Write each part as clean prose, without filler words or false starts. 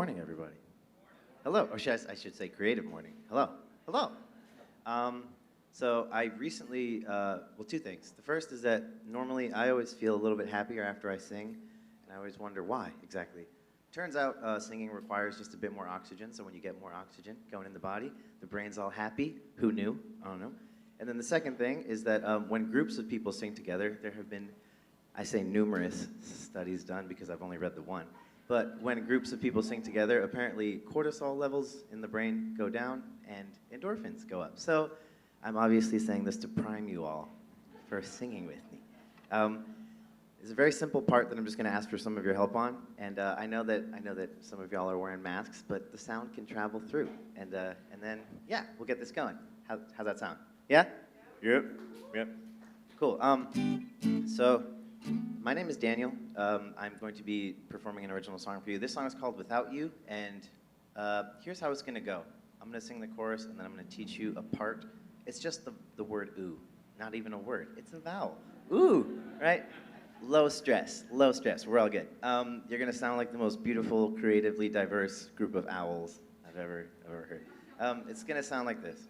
morning, everybody. Hello, or I should say creative morning. Hello, hello. So I recently, well, two things. The first is that normally I always feel a little bit happier after I sing, and I always wonder why exactly. Turns out singing requires just a bit more oxygen, so when you get more oxygen going in the body, the brain's all happy. Who knew? I don't know. And then the second thing is that when groups of people sing together, there have been, I say numerous studies done because I've only read the one, but when groups of people sing together, apparently cortisol levels in the brain go down and endorphins go up. So I'm obviously saying this to prime you all for singing with me. It's a very simple part that I'm just going to ask for some of your help on, and I know that some of y'all are wearing masks, but the sound can travel through, and then yeah, we'll get this going. How's that sound? Yeah? Yep. Yep. Cool. So my name is Daniel. I'm going to be performing an original song for you. This song is called Without You, and here's how it's going to go. I'm going to sing the chorus, and then I'm going to teach you a part. It's just the word ooh, not even a word. It's a vowel. Ooh, right? Low stress, low stress. We're all good. You're going to sound like the most beautiful, creatively diverse group of owls I've ever heard. It's going to sound like this.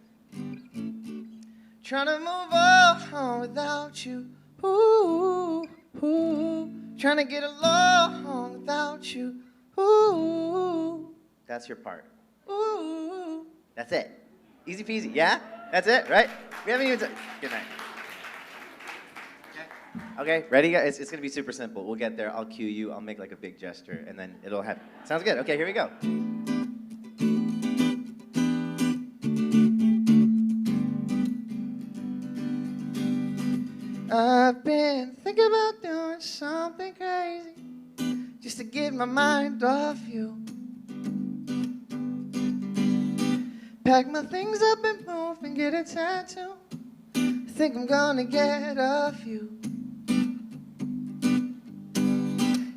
Trying to move on without you. Ooh, ooh. Trying to get along without you. Ooh. That's your part. Ooh. That's it. Easy peasy. Yeah? That's it, right? We haven't even good night. Okay, ready guys? It's gonna be super simple. We'll get there. I'll cue you. I'll make like a big gesture, and then it'll happen. Sounds good. Okay, here we go. I've been thinking about doing something crazy just to get my mind off you. Pack my things up and move and get a tattoo. Think I'm gonna get off you.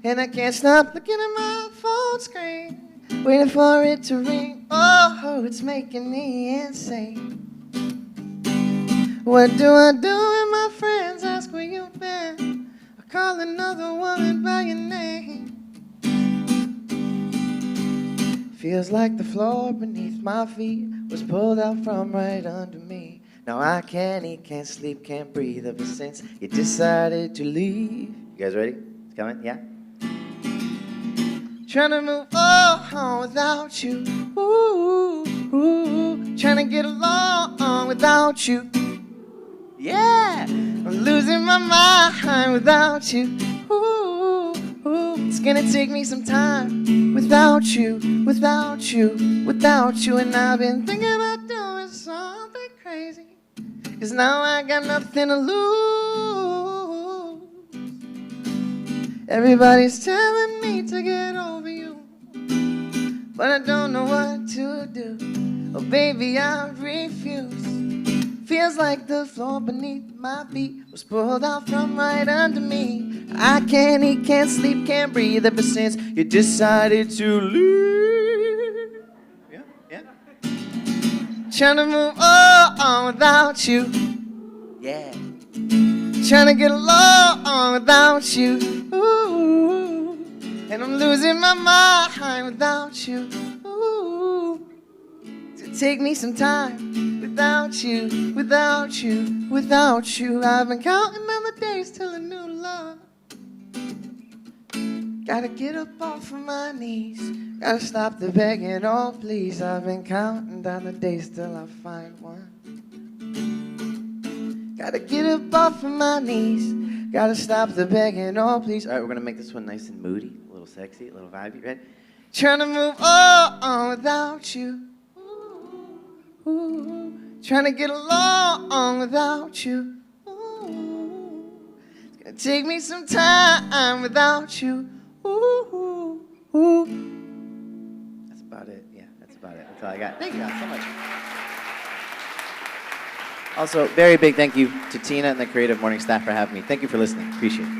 And I can't stop looking at my phone screen, waiting for it to ring. Oh, it's making me insane. What do I do when my friends ask where you've been? I call another woman by your name. Feels like the floor beneath my feet was pulled out from right under me. Now I can't eat, can't sleep, can't breathe ever since you decided to leave. You guys ready? It's coming, yeah? Trying to move on without you. Ooh, ooh. Trying to get along without you. Yeah, I'm losing my mind without you. Ooh, ooh. It's gonna take me some time without you, without you, without you. And I've been thinking about doing something crazy, 'cause now I got nothing to lose. Everybody's telling me to get over you, but I don't know what to do. Oh baby, I refuse. Feels like the floor beneath my feet was pulled out from right under me. I can't eat, can't sleep, can't breathe ever since you decided to leave. Yeah, yeah. Trying to move on without you. Yeah. Trying to get along without you. Ooh. And I'm losing my mind without you. Ooh. To take me some time. Without you, without you, without you. I've been counting on the days till a new love. Gotta get up off of my knees. Gotta stop the begging, oh please. I've been counting down the days till I find one. Gotta get up off of my knees. Gotta stop the begging, oh please. All right, we're gonna make this one nice and moody, a little sexy, a little vibey, right? Trying to move on without you. Ooh. Trying to get along without you. Ooh. It's gonna take me some time without you. Ooh. Ooh. That's about it. Yeah, that's about it. That's all I got. Thank you guys so much. Also, very big thank you to Tina and the Creative Morning staff for having me. Thank you for listening. Appreciate it.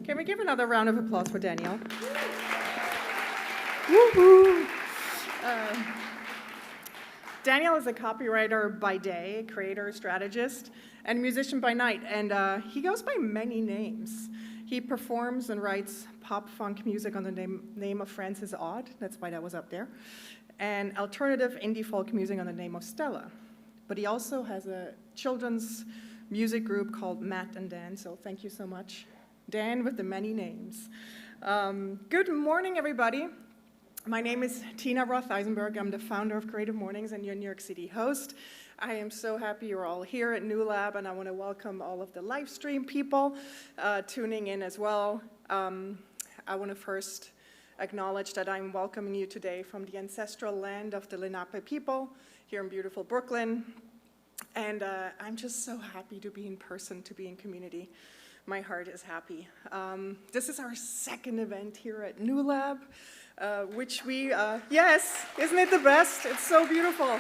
Can we give another round of applause for Daniel? Woo-hoo. Daniel is a copywriter by day, creator, strategist, and musician by night, and he goes by many names. He performs and writes pop funk music on the name of Francis Odd, that's why that was up there, and alternative indie folk music on the name of Stella. But he also has a children's music group called Matt and Dan, so thank you so much. Dan with the many names. Good morning, everybody. My name is Tina Roth-Eisenberg. I'm the founder of Creative Mornings and your New York City host. I am so happy you're all here at New Lab, and I want to welcome all of the Livestream people tuning in as well. I want to first acknowledge that I'm welcoming you today from the ancestral land of the Lenape people here in beautiful Brooklyn. And I'm just so happy to be in person, to be in community. My heart is happy. This is our second event here at New Lab. Which we, yes, isn't it the best? It's so beautiful.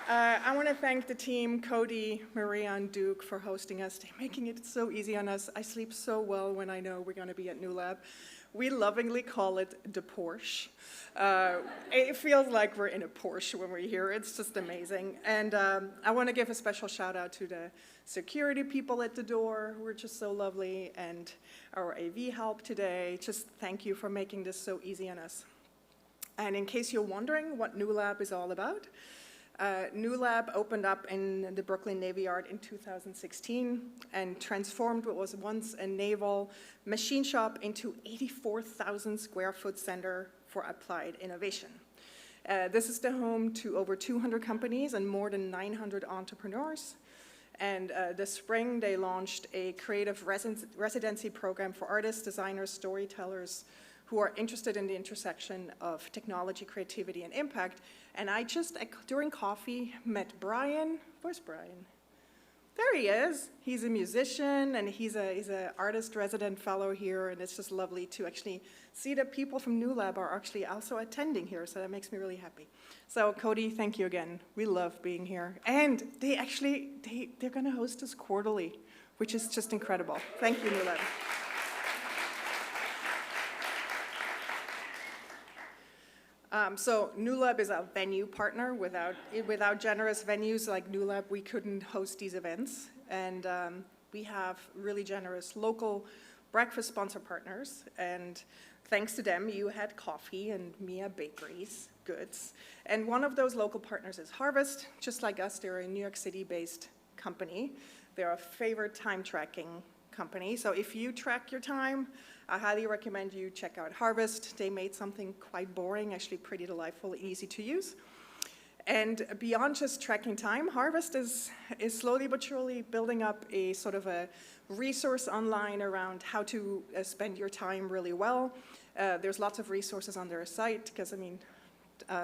I want to thank the team, Cody, Maria, and Duke, for hosting us, making it so easy on us. I sleep so well when I know we're going to be at New Lab. We lovingly call it the Porsche. It feels like we're in a Porsche when we're here. It's just amazing. And I want to give a special shout out to the security people at the door who are just so lovely, and our AV help today. Just thank you for making this so easy on us. And in case you're wondering what New Lab is all about, New Lab opened up in the Brooklyn Navy Yard in 2016 and transformed what was once a naval machine shop into 84,000 square foot center for applied innovation. This is the home to over 200 companies and more than 900 entrepreneurs. And this spring, they launched a creative residency program for artists, designers, storytellers who are interested in the intersection of technology, creativity, and impact. And I just, during coffee, met Brian. Where's Brian? There he is. He's a musician, and he's an artist resident fellow here, and it's just lovely to actually see that people from New Lab are actually also attending here, so that makes me really happy. So Cody, thank you again. We love being here. And they're gonna host us quarterly, which is just incredible. Thank you, New Lab. So New Lab is a venue partner. Without generous venues like New Lab, we couldn't host these events. And we have really generous local breakfast sponsor partners. And thanks to them, you had coffee and Mia Bakeries goods. And one of those local partners is Harvest. Just like us, they're a New York City-based company. They're a favorite time tracking company. So if you track your time, I highly recommend you check out Harvest. They made something quite boring, actually pretty delightful, easy to use. And beyond just tracking time, Harvest is slowly but surely building up a sort of a resource online around how to spend your time really well. There's lots of resources on their site, because I mean,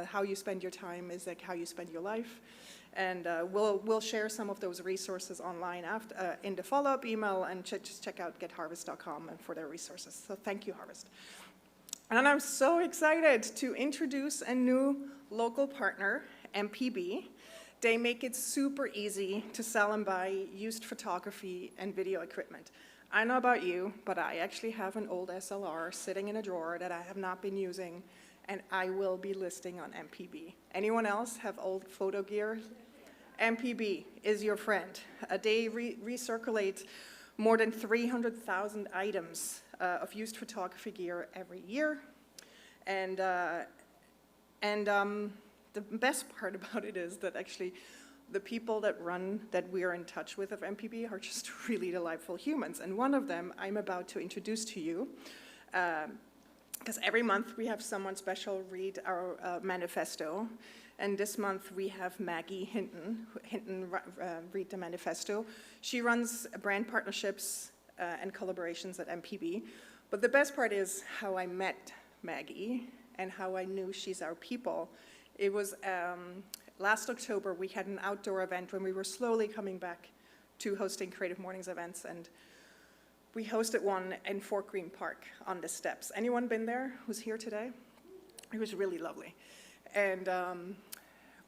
how you spend your time is like how you spend your life. And we'll share some of those resources online after, in the follow-up email, and just check out getharvest.com for their resources. So thank you, Harvest. And I'm so excited to introduce a new local partner, MPB. They make it super easy to sell and buy used photography and video equipment. I don't know about you, but I actually have an old SLR sitting in a drawer that I have not been using, and I will be listing on MPB. Anyone else have old photo gear? MPB is your friend. They recirculate more than 300,000 items of used photography gear every year. And the best part about it is that actually the people that we are in touch with of MPB are just really delightful humans. And one of them I'm about to introduce to you, because every month we have someone special read our manifesto. And this month we have Maggie Hinton read the manifesto. She runs brand partnerships and collaborations at MPB. But the best part is how I met Maggie and how I knew she's our people. It was last October, we had an outdoor event when we were slowly coming back to hosting Creative Mornings events, and we hosted one in Fort Greene Park on the steps. Anyone been there who's here today? It was really lovely. And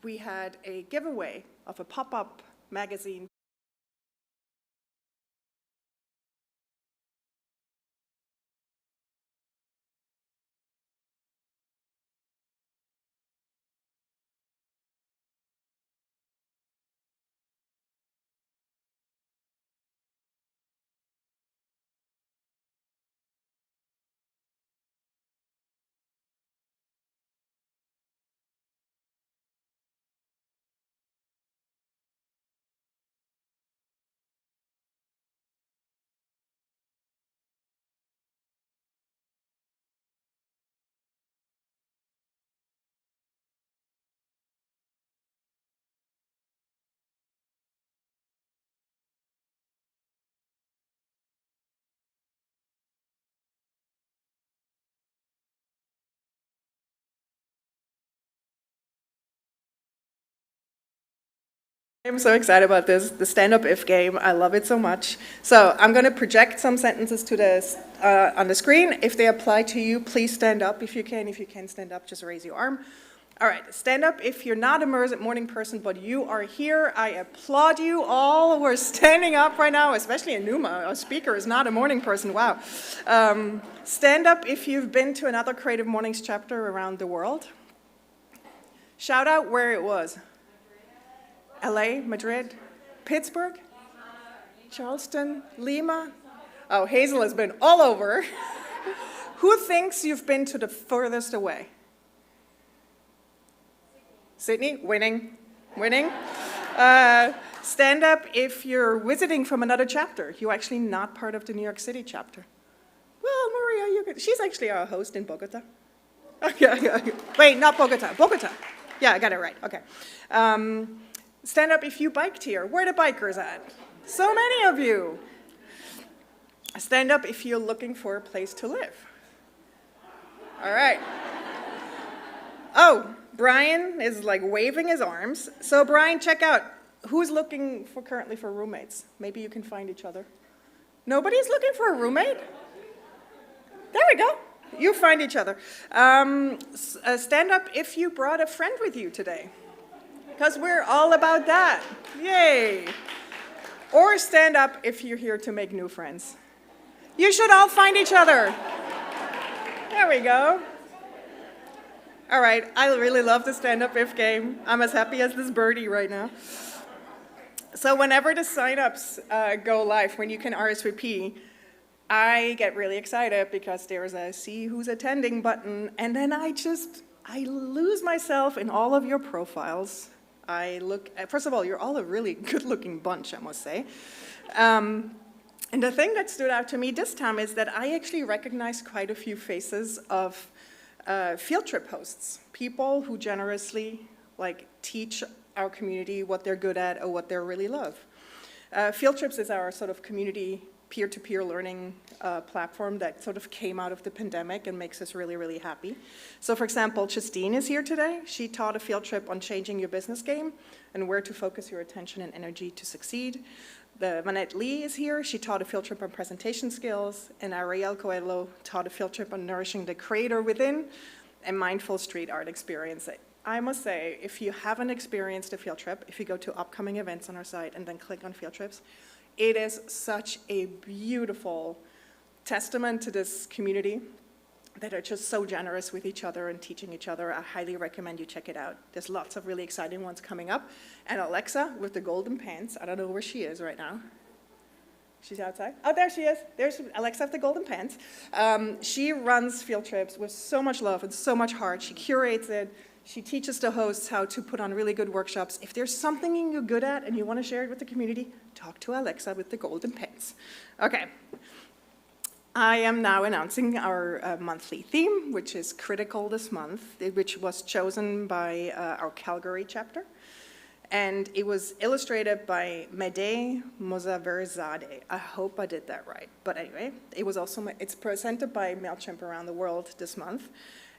we had a giveaway of a pop-up magazine I'm so excited about this, the stand-up if game. I love it so much. So I'm going to project some sentences to this on the screen. If they apply to you, please stand up if you can. If you can't stand up, just raise your arm. All right, stand up if you're not a morning person, but you are here. I applaud you all. We're standing up right now, especially Enuma, our speaker, is not a morning person. Wow. Stand up if you've been to another Creative Mornings chapter around the world. Shout out where it was. LA, Madrid, Pittsburgh, Charleston, Lima. Oh, Hazel has been all over. Who thinks you've been to the furthest away? Sydney, winning. Stand up if you're visiting from another chapter. You're actually not part of the New York City chapter. Well, Maria, she's actually our host in Bogota. Okay. Wait, not Bogota, Bogota. Yeah, I got it right, okay. Stand up if you biked here. Where are the bikers at? So many of you. Stand up if you're looking for a place to live. All right. Oh, Brian is like waving his arms. So Brian, check out. Who's looking currently for roommates? Maybe you can find each other. Nobody's looking for a roommate? There we go. You find each other. Stand up if you brought a friend with you today. Because we're all about that. Yay. Or stand up if you're here to make new friends. You should all find each other. There we go. All right, I really love the stand-up if game. I'm as happy as this birdie right now. So whenever the sign-ups go live, when you can RSVP, I get really excited because there's a see who's attending button, and then I lose myself in all of your profiles. First of all, you're all a really good-looking bunch, I must say. And the thing that stood out to me this time is that I actually recognized quite a few faces of field trip hosts, people who generously teach our community what they're good at or what they really love. Field trips is our sort of community peer-to-peer learning platform that sort of came out of the pandemic and makes us really, really happy. So for example, Justine is here today. She taught a field trip on changing your business game and where to focus your attention and energy to succeed. Manette Lee is here. She taught a field trip on presentation skills, and Ariel Coelho taught a field trip on nourishing the creator within and mindful street art experience. I must say, if you haven't experienced a field trip, if you go to upcoming events on our site and then click on field trips, it is such a beautiful testament to this community that are just so generous with each other and teaching each other. I highly recommend you check it out. There's lots of really exciting ones coming up. And Alexa with the golden pants, I don't know where she is right now. She's outside? Oh, there she is. There's Alexa with the golden pants. She runs field trips with so much love and so much heart. She curates it. She teaches the hosts how to put on really good workshops. If there's something you're good at and you want to share it with the community, talk to Alexa with the golden pants. Okay. I am now announcing our monthly theme, which is critical this month, which was chosen by our Calgary chapter. And it was illustrated by Mehdi Mozaverzadeh. I hope I did that right. But anyway, it's presented by MailChimp around the world this month.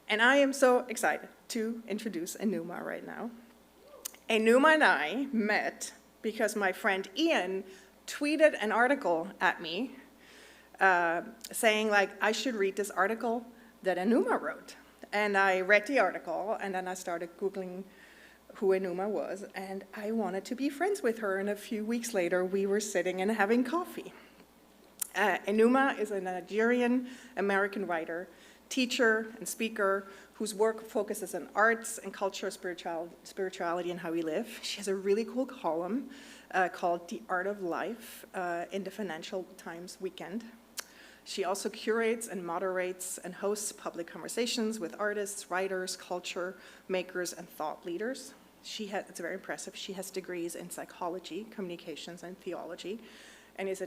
And I am so excited to introduce Enuma right now. Enuma and I met because my friend Ian tweeted an article at me saying I should read this article that Enuma wrote. And I read the article, and then I started Googling who Enuma was, and I wanted to be friends with her, and a few weeks later, we were sitting and having coffee. Enuma is a Nigerian-American writer, teacher, and speaker whose work focuses on arts and culture, spirituality, and how we live. She has a really cool column called The Art of Life in the Financial Times Weekend. She also curates and moderates and hosts public conversations with artists, writers, culture makers, and thought leaders. It's very impressive. She has degrees in psychology, communications, and theology, and is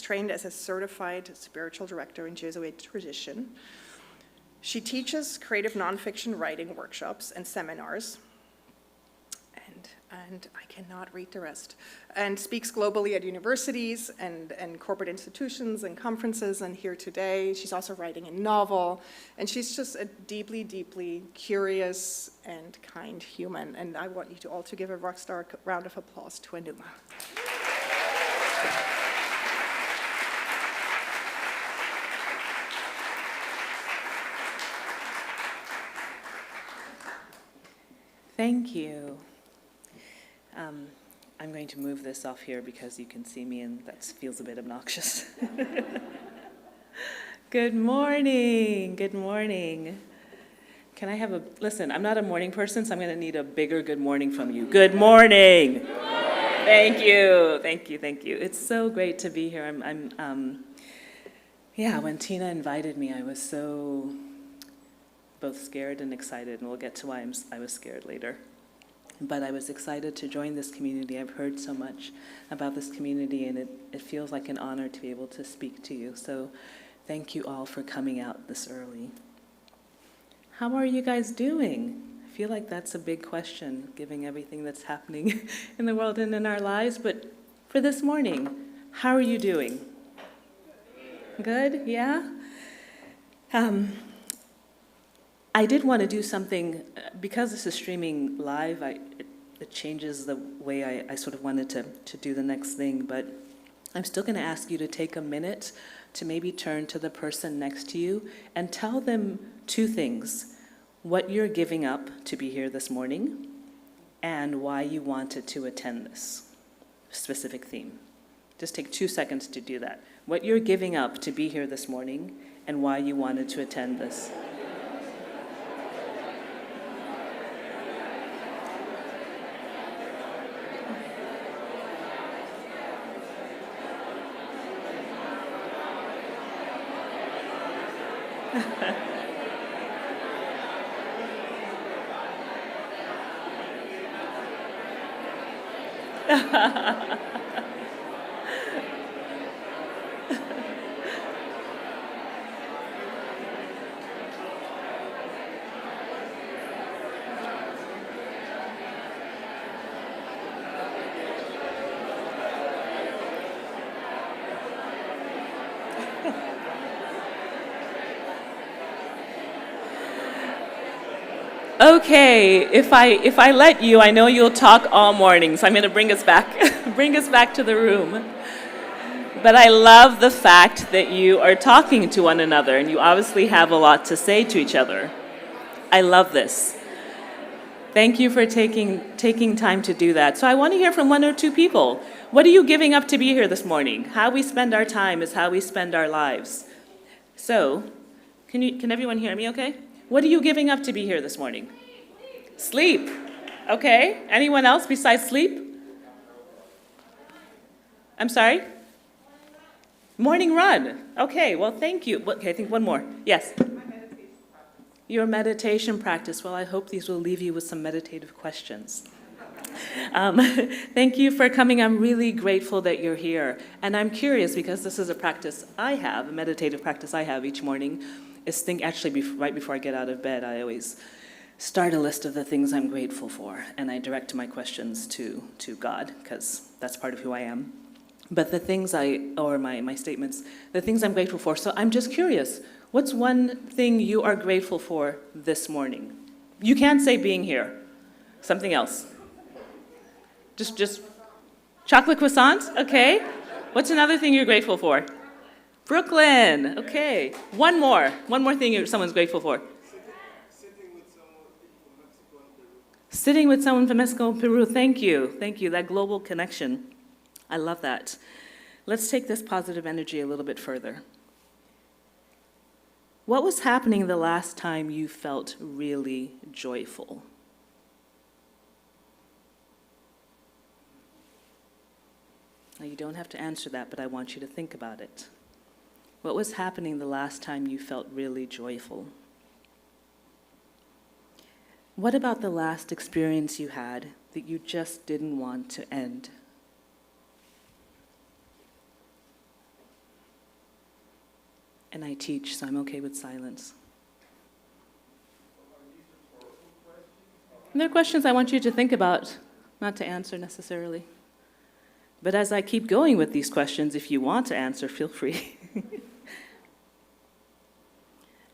trained as a certified spiritual director in Jesuit tradition. She teaches creative nonfiction writing workshops and seminars. And and I cannot read the rest, and speaks globally at universities and corporate institutions and conferences and here today. She's also writing a novel, and she's just a deeply, deeply curious and kind human. And I want you to all to give a rock star round of applause to Enuma. Thank you. I'm going to move this off here because you can see me and that feels a bit obnoxious. Good morning, good morning. Can I have listen, I'm not a morning person, so I'm going to need a bigger good morning from you. Good morning. Good morning. Thank you, thank you, thank you. It's so great to be here. Yeah, when Tina invited me, I was so both scared and excited, and we'll get to why I was scared later. But I was excited to join this community. I've heard so much about this community, and it feels like an honor to be able to speak to you. So thank you all for coming out this early. How are you guys doing? I feel like that's a big question, given everything that's happening in the world and in our lives. But for this morning, how are you doing? Good, yeah? I did want to do something, because this is streaming live, it changes the way I sort of wanted to do the next thing, but I'm still going to ask you to take a minute to maybe turn to the person next to you and tell them two things: what you're giving up to be here this morning and why you wanted to attend this specific theme. Just take 2 seconds to do that. What you're giving up to be here this morning and why you wanted to attend this. Okay, if I let you, I know you'll talk all morning, so I'm going to bring us back to the room. But I love the fact that you are talking to one another, and you obviously have a lot to say to each other. I love this. Thank you for taking time to do that. So I want to hear from one or two people. What are you giving up to be here this morning? How we spend our time is how we spend our lives. So, can everyone hear me okay? What are you giving up to be here this morning? Sleep. Okay. Anyone else besides sleep? I'm sorry? Morning run. Okay, well, thank you. Okay, I think one more. Yes? My meditation practice. Your meditation practice. Well, I hope these will leave you with some meditative questions. Thank you for coming. I'm really grateful that you're here. And I'm curious, because this is a practice I have, a meditative practice I have each morning, is right before I get out of bed, I always start a list of the things I'm grateful for, and I direct my questions to God, because that's part of who I am. But the things my statements, the things I'm grateful for. So I'm just curious, what's one thing you are grateful for this morning? You can't say being here. Something else. Just chocolate croissants? Okay. What's another thing you're grateful for? Brooklyn, okay. One more thing someone's grateful for. Sitting with someone from Mexico and Peru, thank you, that global connection. I love that. Let's take this positive energy a little bit further. What was happening the last time you felt really joyful? Now, you don't have to answer that, but I want you to think about it. What was happening the last time you felt really joyful? What about the last experience you had that you just didn't want to end? And I teach, so I'm okay with silence. And they're questions I want you to think about not to answer necessarily. But as I keep going with these questions, if you want to answer, feel free.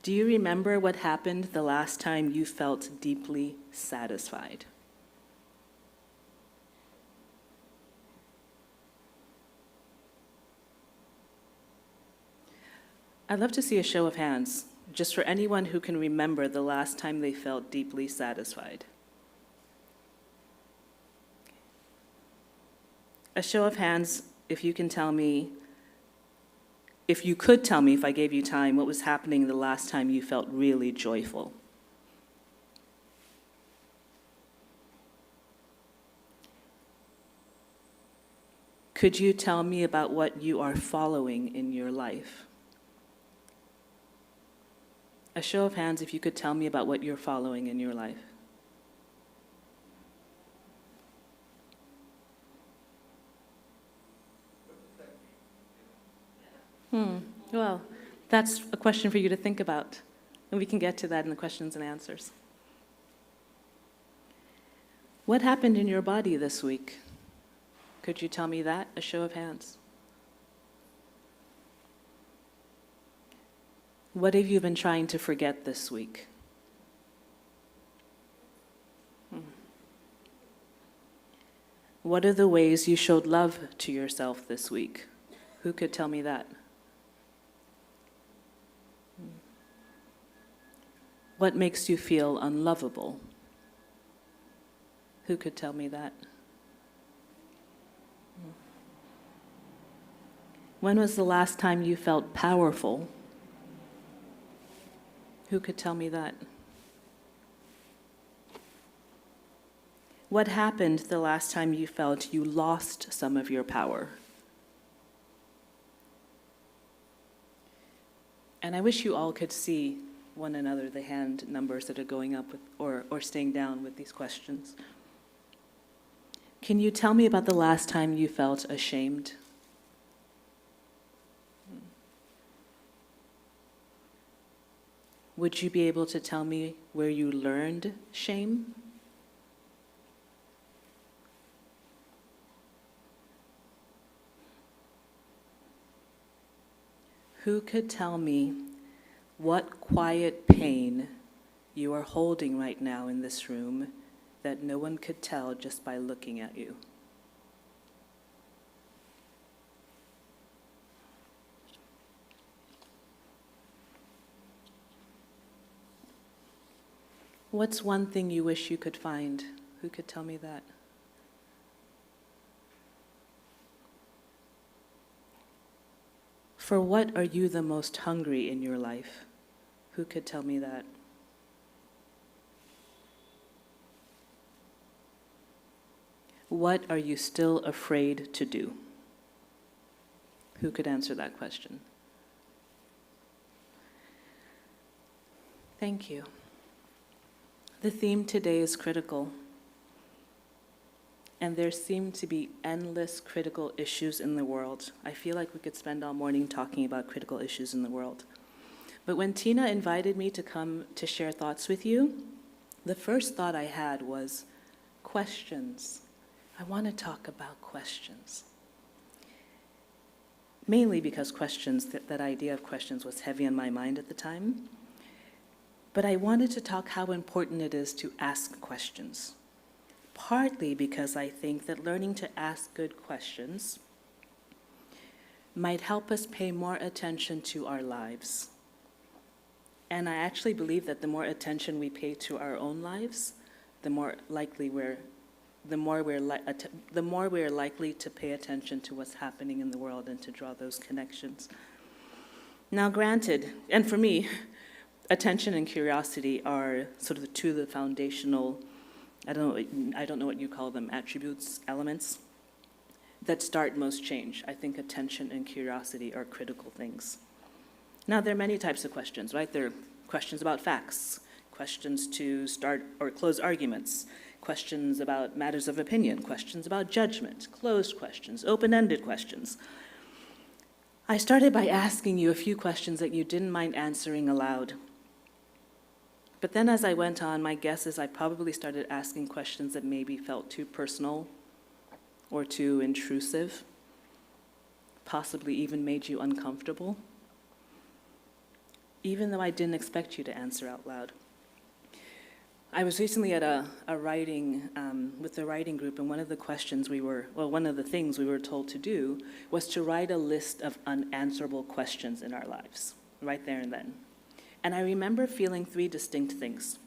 Do you remember what happened the last time you felt deeply satisfied? I'd love to see a show of hands, just for anyone who can remember the last time they felt deeply satisfied. A show of hands, if you can tell me, if you could tell me, if I gave you time, what was happening the last time you felt really joyful. Could you tell me about what you are following in your life? A show of hands if you could tell me about what you're following in your life. Well, that's a question for you to think about, and we can get to that in the questions and answers. What happened in your body this week? Could you tell me that? A show of hands. What have you been trying to forget this week? What are the ways you showed love to yourself this week? Who could tell me that? What makes you feel unlovable? Who could tell me that? When was the last time you felt powerful? Who could tell me that? What happened the last time you felt you lost some of your power? And I wish you all could see one another, the hand numbers that are going up with, or staying down with these questions. Can you tell me about the last time you felt ashamed? Would you be able to tell me where you learned shame? Who could tell me what quiet pain you are holding right now in this room that no one could tell just by looking at you? What's one thing you wish you could find? Who could tell me that? For what are you the most hungry in your life? Who could tell me that? What are you still afraid to do? Who could answer that question? Thank you. The theme today is critical, and there seem to be endless critical issues in the world. I feel like we could spend all morning talking about critical issues in the world. But when Tina invited me to come to share thoughts with you, the first thought I had was questions. I want to talk about questions. Mainly because questions, that idea of questions was heavy on my mind at the time. But I wanted to talk how important it is to ask questions. Partly because I think that learning to ask good questions might help us pay more attention to our lives. And I actually believe that the more attention we pay to our own lives, the more we're likely to pay attention to what's happening in the world and to draw those connections. Now, granted, and for me, attention and curiosity are sort of two of the foundational, I don't know what you call them, attributes, elements, that start most change. I think attention and curiosity are critical things. Now, there are many types of questions, right? There are questions about facts, questions to start or close arguments, questions about matters of opinion, questions about judgment, closed questions, open-ended questions. I started by asking you a few questions that you didn't mind answering aloud. But then as I went on, my guess is I probably started asking questions that maybe felt too personal or too intrusive, possibly even made you uncomfortable, even though I didn't expect you to answer out loud. I was recently at a writing, with the writing group, and one of the things we were told to do was to write a list of unanswerable questions in our lives, right there and then. And I remember feeling three distinct things.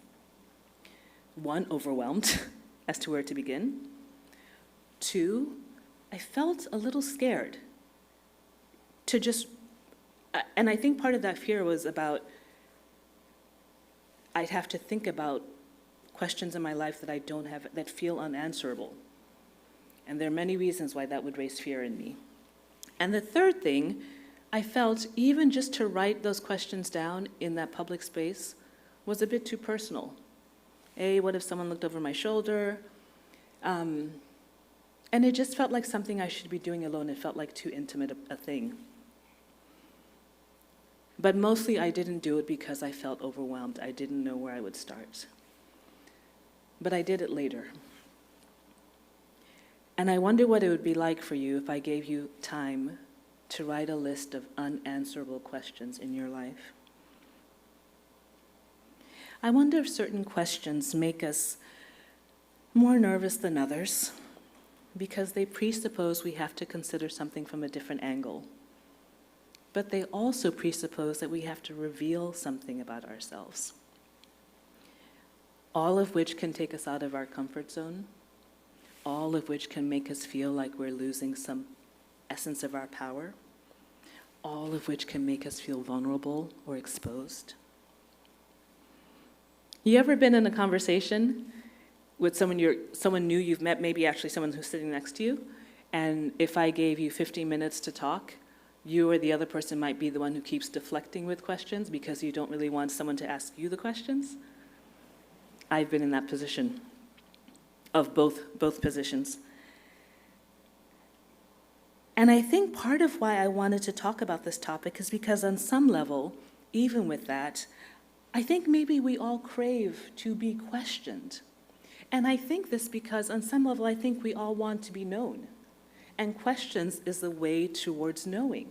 One, overwhelmed as to where to begin. Two, I felt a little scared to just, and I think part of that fear was about, I'd have to think about questions in my life that I don't have, that feel unanswerable. And there are many reasons why that would raise fear in me. And the third thing, I felt even just to write those questions down in that public space was a bit too personal. What if someone looked over my shoulder? And it just felt like something I should be doing alone. It felt like too intimate a thing. But mostly I didn't do it because I felt overwhelmed. I didn't know where I would start. But I did it later. And I wonder what it would be like for you if I gave you time to write a list of unanswerable questions in your life. I wonder if certain questions make us more nervous than others because they presuppose we have to consider something from a different angle. But they also presuppose that we have to reveal something about ourselves. All of which can take us out of our comfort zone, all of which can make us feel like we're losing some essence of our power, all of which can make us feel vulnerable or exposed. You ever been in a conversation with someone new you've met, maybe actually someone who's sitting next to you, and if I gave you 15 minutes to talk, you or the other person might be the one who keeps deflecting with questions because you don't really want someone to ask you the questions? I've been in that position, of both positions. And I think part of why I wanted to talk about this topic is because on some level, even with that, I think maybe we all crave to be questioned. And I think this because on some level, I think we all want to be known. And questions is the way towards knowing.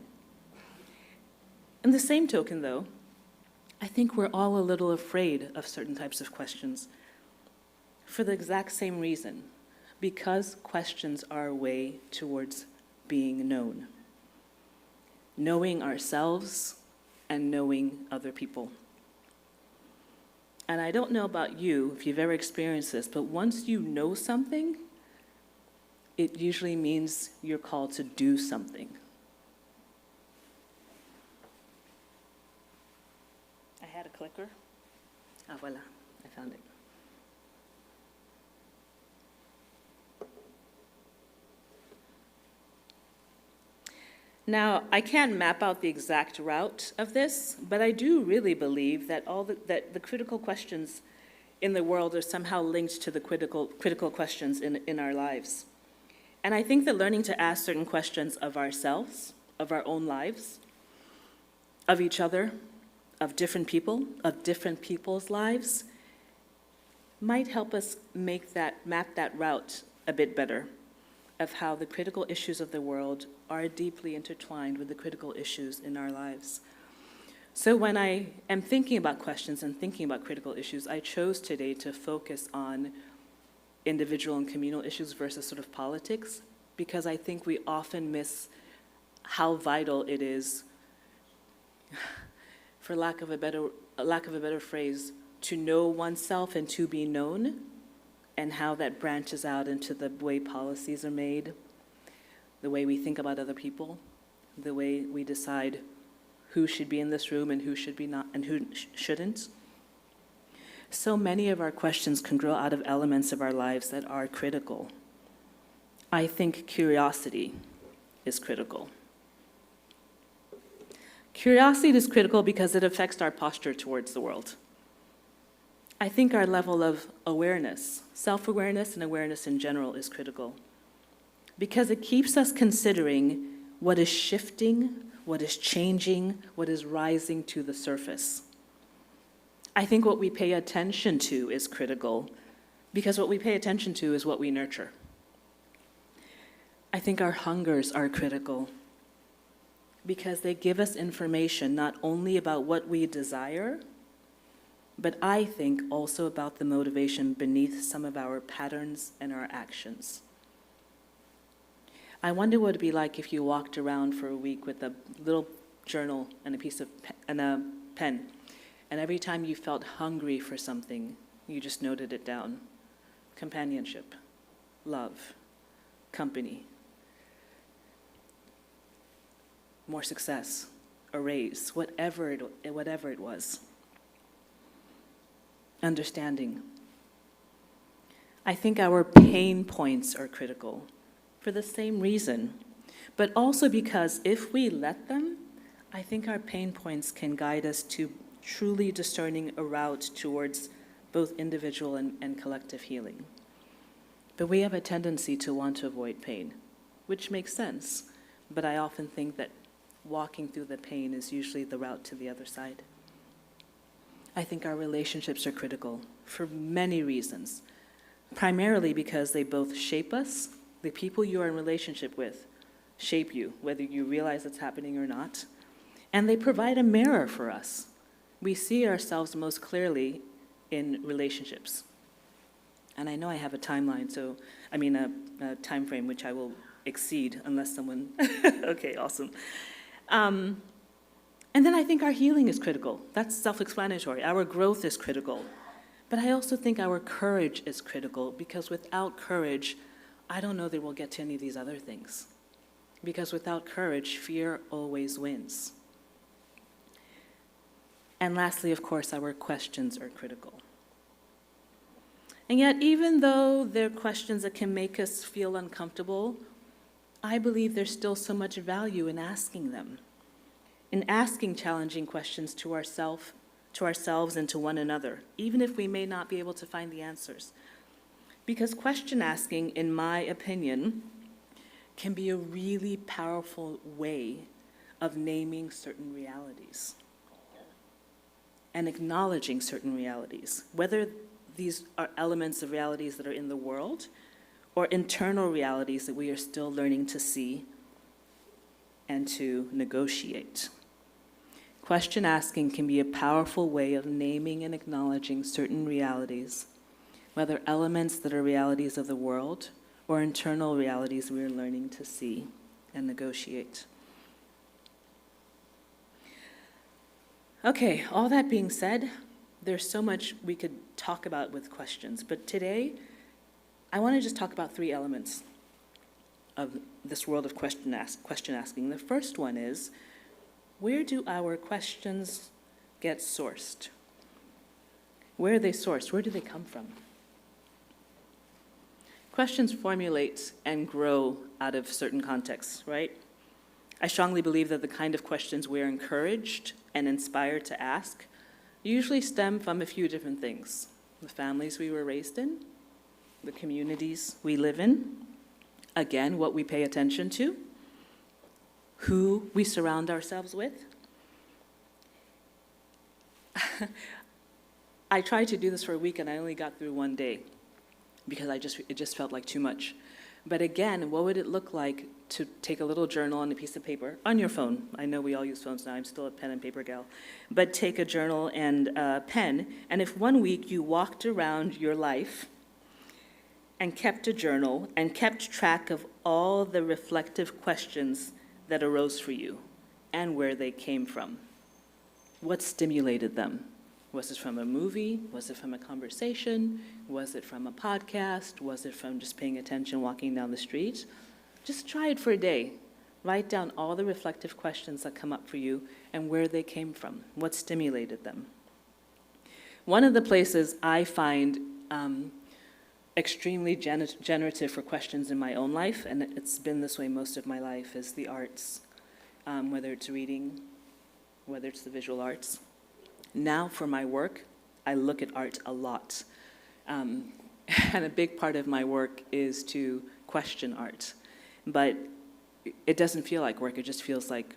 In the same token, though, I think we're all a little afraid of certain types of questions for the exact same reason, because questions are a way towards being known, knowing ourselves and knowing other people. And I don't know about you, if you've ever experienced this, but once you know something, it usually means you're called to do something. I had a clicker. Ah, voila, I found it. Now, I can't map out the exact route of this, but I do really believe that that the critical questions in the world are somehow linked to the critical questions in our lives. And I think that learning to ask certain questions of ourselves, of our own lives, of each other, of different people, of different people's lives, might help us map that route a bit better, of how the critical issues of the world are deeply intertwined with the critical issues in our lives. So when I am thinking about questions and thinking about critical issues, I chose today to focus on individual and communal issues versus sort of politics, because I think we often miss how vital it is, for lack of a better phrase, to know oneself and to be known, and how that branches out into the way policies are made, the way we think about other people, the way we decide who should be in this room and who should be not and who shouldn't. So many of our questions can grow out of elements of our lives that are critical. I think curiosity is critical. Curiosity is critical because it affects our posture towards the world. I think our level of awareness, self-awareness and awareness in general is critical because it keeps us considering what is shifting, what is changing, what is rising to the surface. I think what we pay attention to is critical, because what we pay attention to is what we nurture. I think our hungers are critical, because they give us information not only about what we desire, but I think also about the motivation beneath some of our patterns and our actions. I wonder what it'd be like if you walked around for a week with a little journal and a pen, and every time you felt hungry for something, you just noted it down. Companionship, love, company, more success, a raise, whatever it was. Understanding. I think our pain points are critical for the same reason, but also because if we let them, I think our pain points can guide us to truly discerning a route towards both individual and collective healing. But we have a tendency to want to avoid pain, which makes sense, but I often think that walking through the pain is usually the route to the other side. I think our relationships are critical for many reasons, primarily because they both shape us. The people you are in relationship with shape you, whether you realize it's happening or not, and they provide a mirror for us. We see ourselves most clearly in relationships. And I know I have a timeline, a time frame which I will exceed unless someone, okay, awesome. And then I think our healing is critical. That's self-explanatory. Our growth is critical. But I also think our courage is critical, because without courage, I don't know that we'll get to any of these other things. Because without courage, fear always wins. And lastly, of course, our questions are critical. And yet, even though they're questions that can make us feel uncomfortable, I believe there's still so much value in asking them, in asking challenging questions to ourselves and to one another, even if we may not be able to find the answers. Because question asking, in my opinion, can be a really powerful way of naming certain realities and acknowledging certain realities, whether these are elements of realities that are in the world or internal realities that we are still learning to see and to negotiate. Question asking can be a powerful way of naming and acknowledging certain realities, whether elements that are realities of the world or internal realities we are learning to see and negotiate. Okay, all that being said, there's so much we could talk about with questions, but today I want to just talk about 3 elements of this world of question asking. The first one is, where do our questions get sourced? Where are they sourced? Where do they come from? Questions formulate and grow out of certain contexts, right? I strongly believe that the kind of questions we're encouraged and inspired to ask usually stem from a few different things. The families we were raised in, the communities we live in, again, what we pay attention to, who we surround ourselves with. I tried to do this for a week and I only got through one day because it just felt like too much. But again, what would it look like to take a little journal on a piece of paper, on your phone? I know we all use phones now, I'm still a pen and paper gal. But take a journal and a pen, and if one week you walked around your life and kept a journal and kept track of all the reflective questions that arose for you and where they came from. What stimulated them? Was it from a movie? Was it from a conversation? Was it from a podcast? Was it from just paying attention walking down the street? Just try it for a day. Write down all the reflective questions that come up for you and where they came from, what stimulated them. One of the places I find extremely generative for questions in my own life, and it's been this way most of my life, is the arts, whether it's reading, whether it's the visual arts. Now for my work, I look at art a lot. And a big part of my work is to question art. But it doesn't feel like work, it just feels like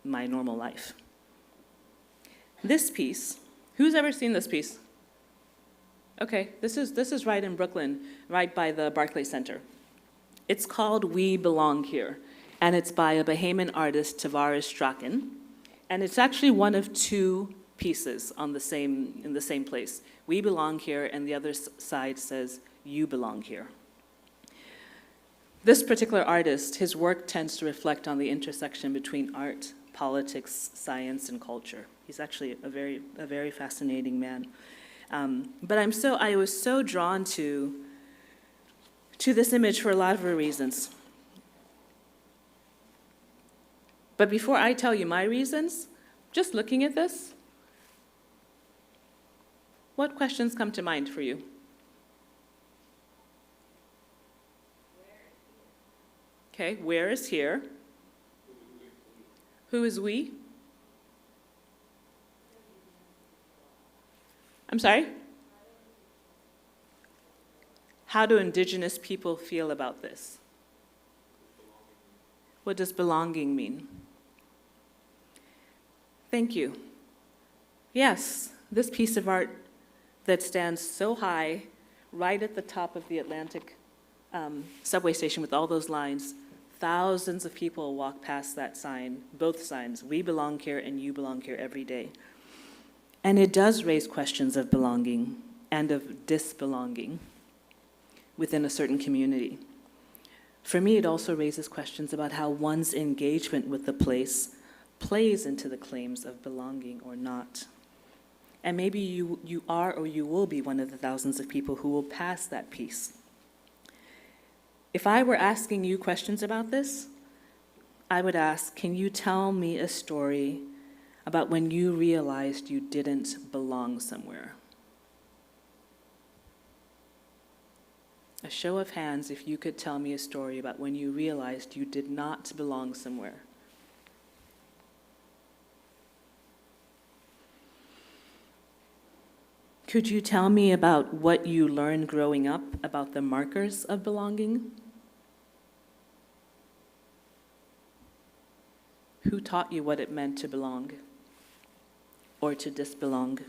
my normal life. This piece, Who's ever seen this piece? Okay, this is right in Brooklyn, right by the Barclays Center. It's called We Belong Here, and it's by a Bahamian artist, Tavares Strachan, and it's actually one of two pieces in the same place. We belong here, and the other side says, you belong here. This particular artist, his work tends to reflect on the intersection between art, politics, science, and culture. He's actually a very fascinating man. But I was so drawn to this image for a lot of reasons. But before I tell you my reasons, just looking at this, what questions come to mind for you? Okay, where is here? Who is we? I'm sorry? How do indigenous people feel about this? What does belonging mean? Thank you. Yes, this piece of art that stands so high, right at the top of the Atlantic subway station with all those lines, thousands of people walk past that sign, both signs, we belong here and you belong here every day. And it does raise questions of belonging and of disbelonging within a certain community. For me, it also raises questions about how one's engagement with the place plays into the claims of belonging or not. And maybe you are or you will be one of the thousands of people who will pass that piece. If I were asking you questions about this, I would ask, can you tell me a story about when you realized you didn't belong somewhere? A show of hands if you could tell me a story about when you realized you did not belong somewhere. Could you tell me about what you learned growing up about the markers of belonging? Who taught you what it meant to belong or to disbelong?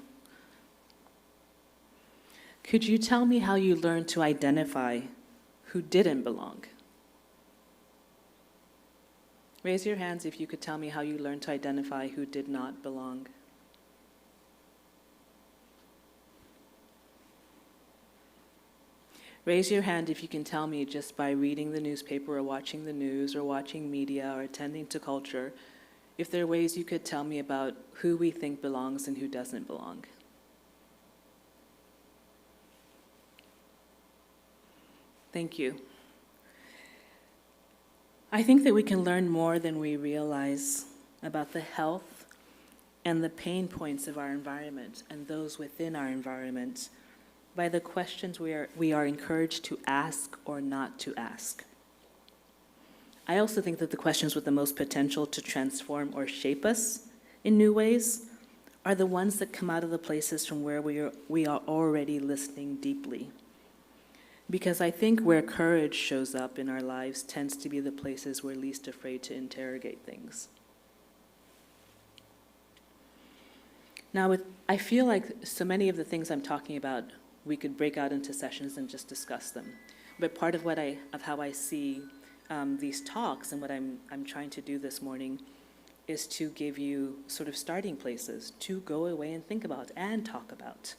Could you tell me how you learned to identify who didn't belong? Raise your hands if you could tell me how you learned to identify who did not belong. Raise your hand if you can tell me just by reading the newspaper or watching the news or watching media or attending to culture, if there are ways you could tell me about who we think belongs and who doesn't belong. Thank you. I think that we can learn more than we realize about the health and the pain points of our environment and those within our environment by the questions we are encouraged to ask or not to ask. I also think that the questions with the most potential to transform or shape us in new ways are the ones that come out of the places from where we are already listening deeply. Because I think where courage shows up in our lives tends to be the places we're least afraid to interrogate things. Now, I feel like so many of the things I'm talking about, we could break out into sessions and just discuss them. But part of how I see these talks and what I'm trying to do this morning is to give you sort of starting places to go away and think about and talk about.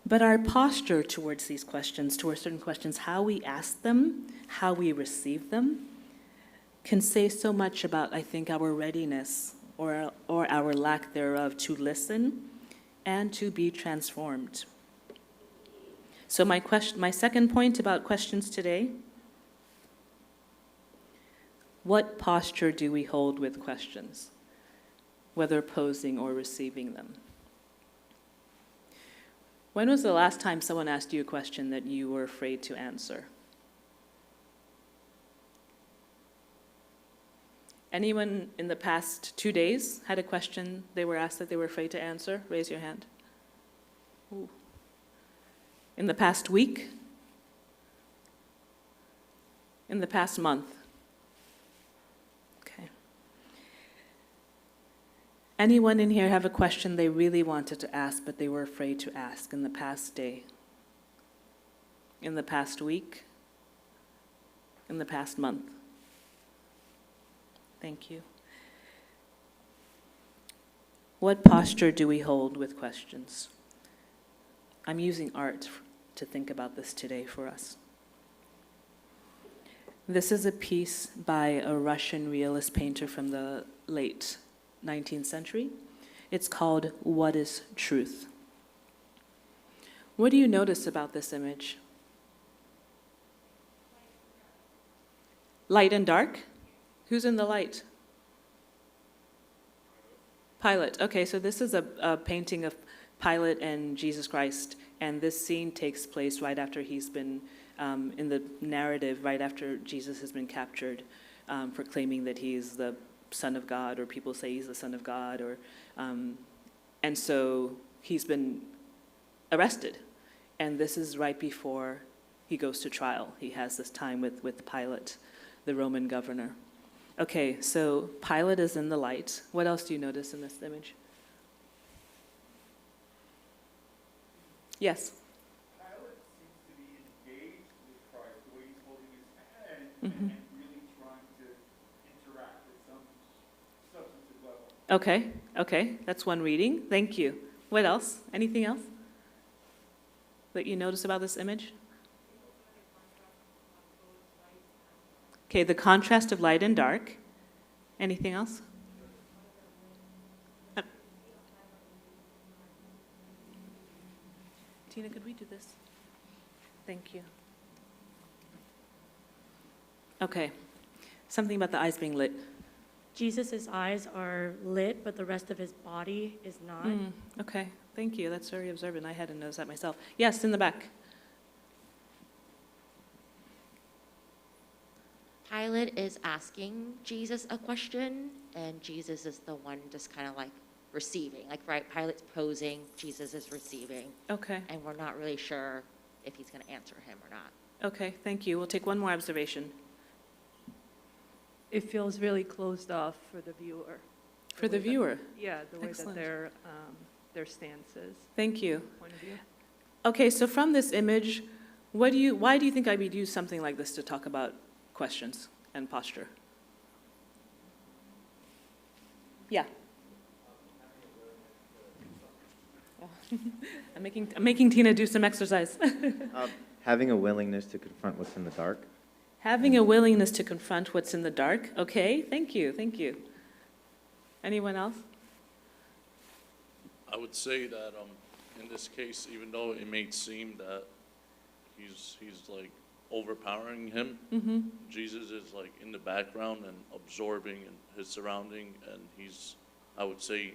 But our posture towards these questions, towards certain questions, how we ask them, how we receive them, can say so much about, I think, our readiness or our lack thereof to listen and to be transformed. So my second point about questions today, what posture do we hold with questions, whether posing or receiving them? When was the last time someone asked you a question that you were afraid to answer? Anyone in the past 2 days had a question they were asked that they were afraid to answer? Raise your hand. Ooh. In the past week? In the past month? Okay. Anyone in here have a question they really wanted to ask, but they were afraid to ask in the past day? In the past week? In the past month? Thank you. What posture do we hold with questions? I'm using art to think about this today for us. This is a piece by a Russian realist painter from the late 19th century. It's called What is Truth? What do you notice about this image? Light and dark? Who's in the light? Pilate. Okay, so this is a painting of Pilate and Jesus Christ, and this scene takes place right after he's been, in the narrative, right after Jesus has been captured for claiming that he's the Son of God, or people say he's the Son of God, or, and so he's been arrested, and this is right before he goes to trial. He has this time with Pilate, the Roman governor. Okay, so Pilate is in the light. What else do you notice in this image? Yes? Pilate seems to be engaged with Christ, the way he's holding his hand and really trying to interact at some substantive level. Okay, that's one reading. Thank you. What else? Anything else that you notice about this image? Okay, the contrast of light and dark. Anything else? Tina, could we do this? Thank you. Okay, something about the eyes being lit. Jesus' eyes are lit, but the rest of his body is not. Okay, thank you. That's very observant. I hadn't noticed that myself. Yes, in the back. Pilate is asking Jesus a question, and Jesus is the one just kind of like receiving. Like, right, Pilate's posing, Jesus is receiving, Okay, and we're not really sure if he's going to answer him or not. okay, thank you. We'll take one more observation. It feels really closed off for the viewer. For the viewer. Yeah, the way Excellent. that their stance is, Thank you. point of view. Okay, so from this image, why do you think I would use something like this to talk about questions and posture? Yeah. I'm making Tina do some exercise. Having a willingness to confront what's in the dark. Having a willingness to confront what's in the dark. Okay, thank you. Anyone else? I would say that in this case, even though it may seem that he's like overpowering him, Jesus is like in the background and absorbing his surrounding, and he's, I would say,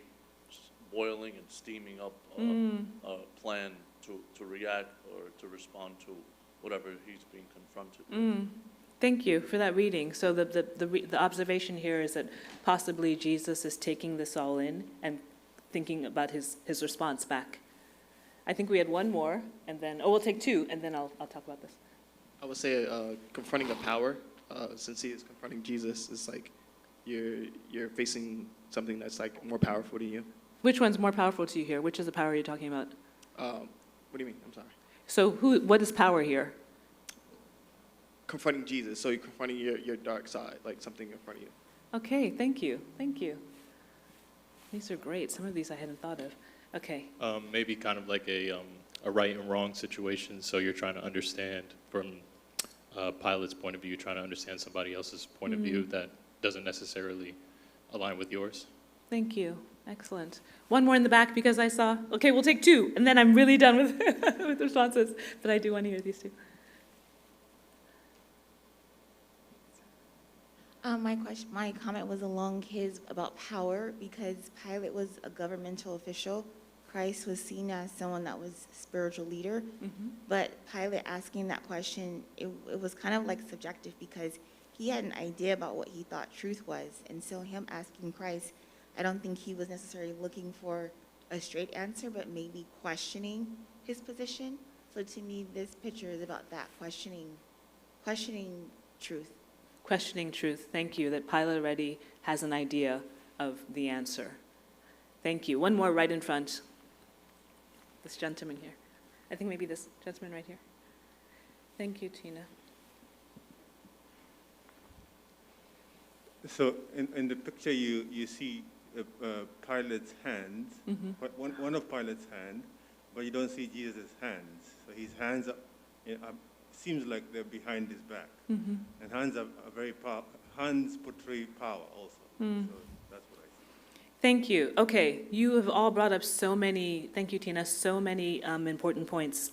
boiling and steaming up a plan to react or to respond to whatever he's being confronted with. Thank you for that reading. So the observation here is that possibly Jesus is taking this all in and thinking about his response back. I think we had one more, and then, we'll take two, and then I'll talk about this. I would say confronting a power, since he is confronting Jesus, is like you're facing something that's like more powerful than you. Which one's more powerful to you here? Which is the power you're talking about? What do you mean? I'm sorry. So what is power here? Confronting Jesus, so you're confronting your dark side, like something in front of you. Okay, thank you. These are great. Some of these I hadn't thought of. Okay. Maybe kind of like a right and wrong situation. So you're trying to understand from Pilate's point of view, trying to understand somebody else's point of view that doesn't necessarily align with yours. Thank you. Excellent. One more in the back because I saw. Okay, we'll take two, and then I'm really done with with responses. But I do want to hear these two. My comment was along his about power, because Pilate was a governmental official. Christ was seen as someone that was spiritual leader. But Pilate asking that question, it was kind of like subjective, because he had an idea about what he thought truth was. And so him asking Christ, I don't think he was necessarily looking for a straight answer, but maybe questioning his position. So to me, this picture is about that, questioning truth. Questioning truth. Thank you. That Pilate already has an idea of the answer. Thank you. One more right in front. This gentleman here. I think maybe this gentleman right here. Thank you, Tina. So in the picture, you see Pilate's hands, one of Pilate's hands, but you don't see Jesus' hands. So his hands seems like they're behind his back. And hands are very hands portray power also. So that's what I see. Thank you. Okay, you have all brought up so many, thank you, Tina, so many important points.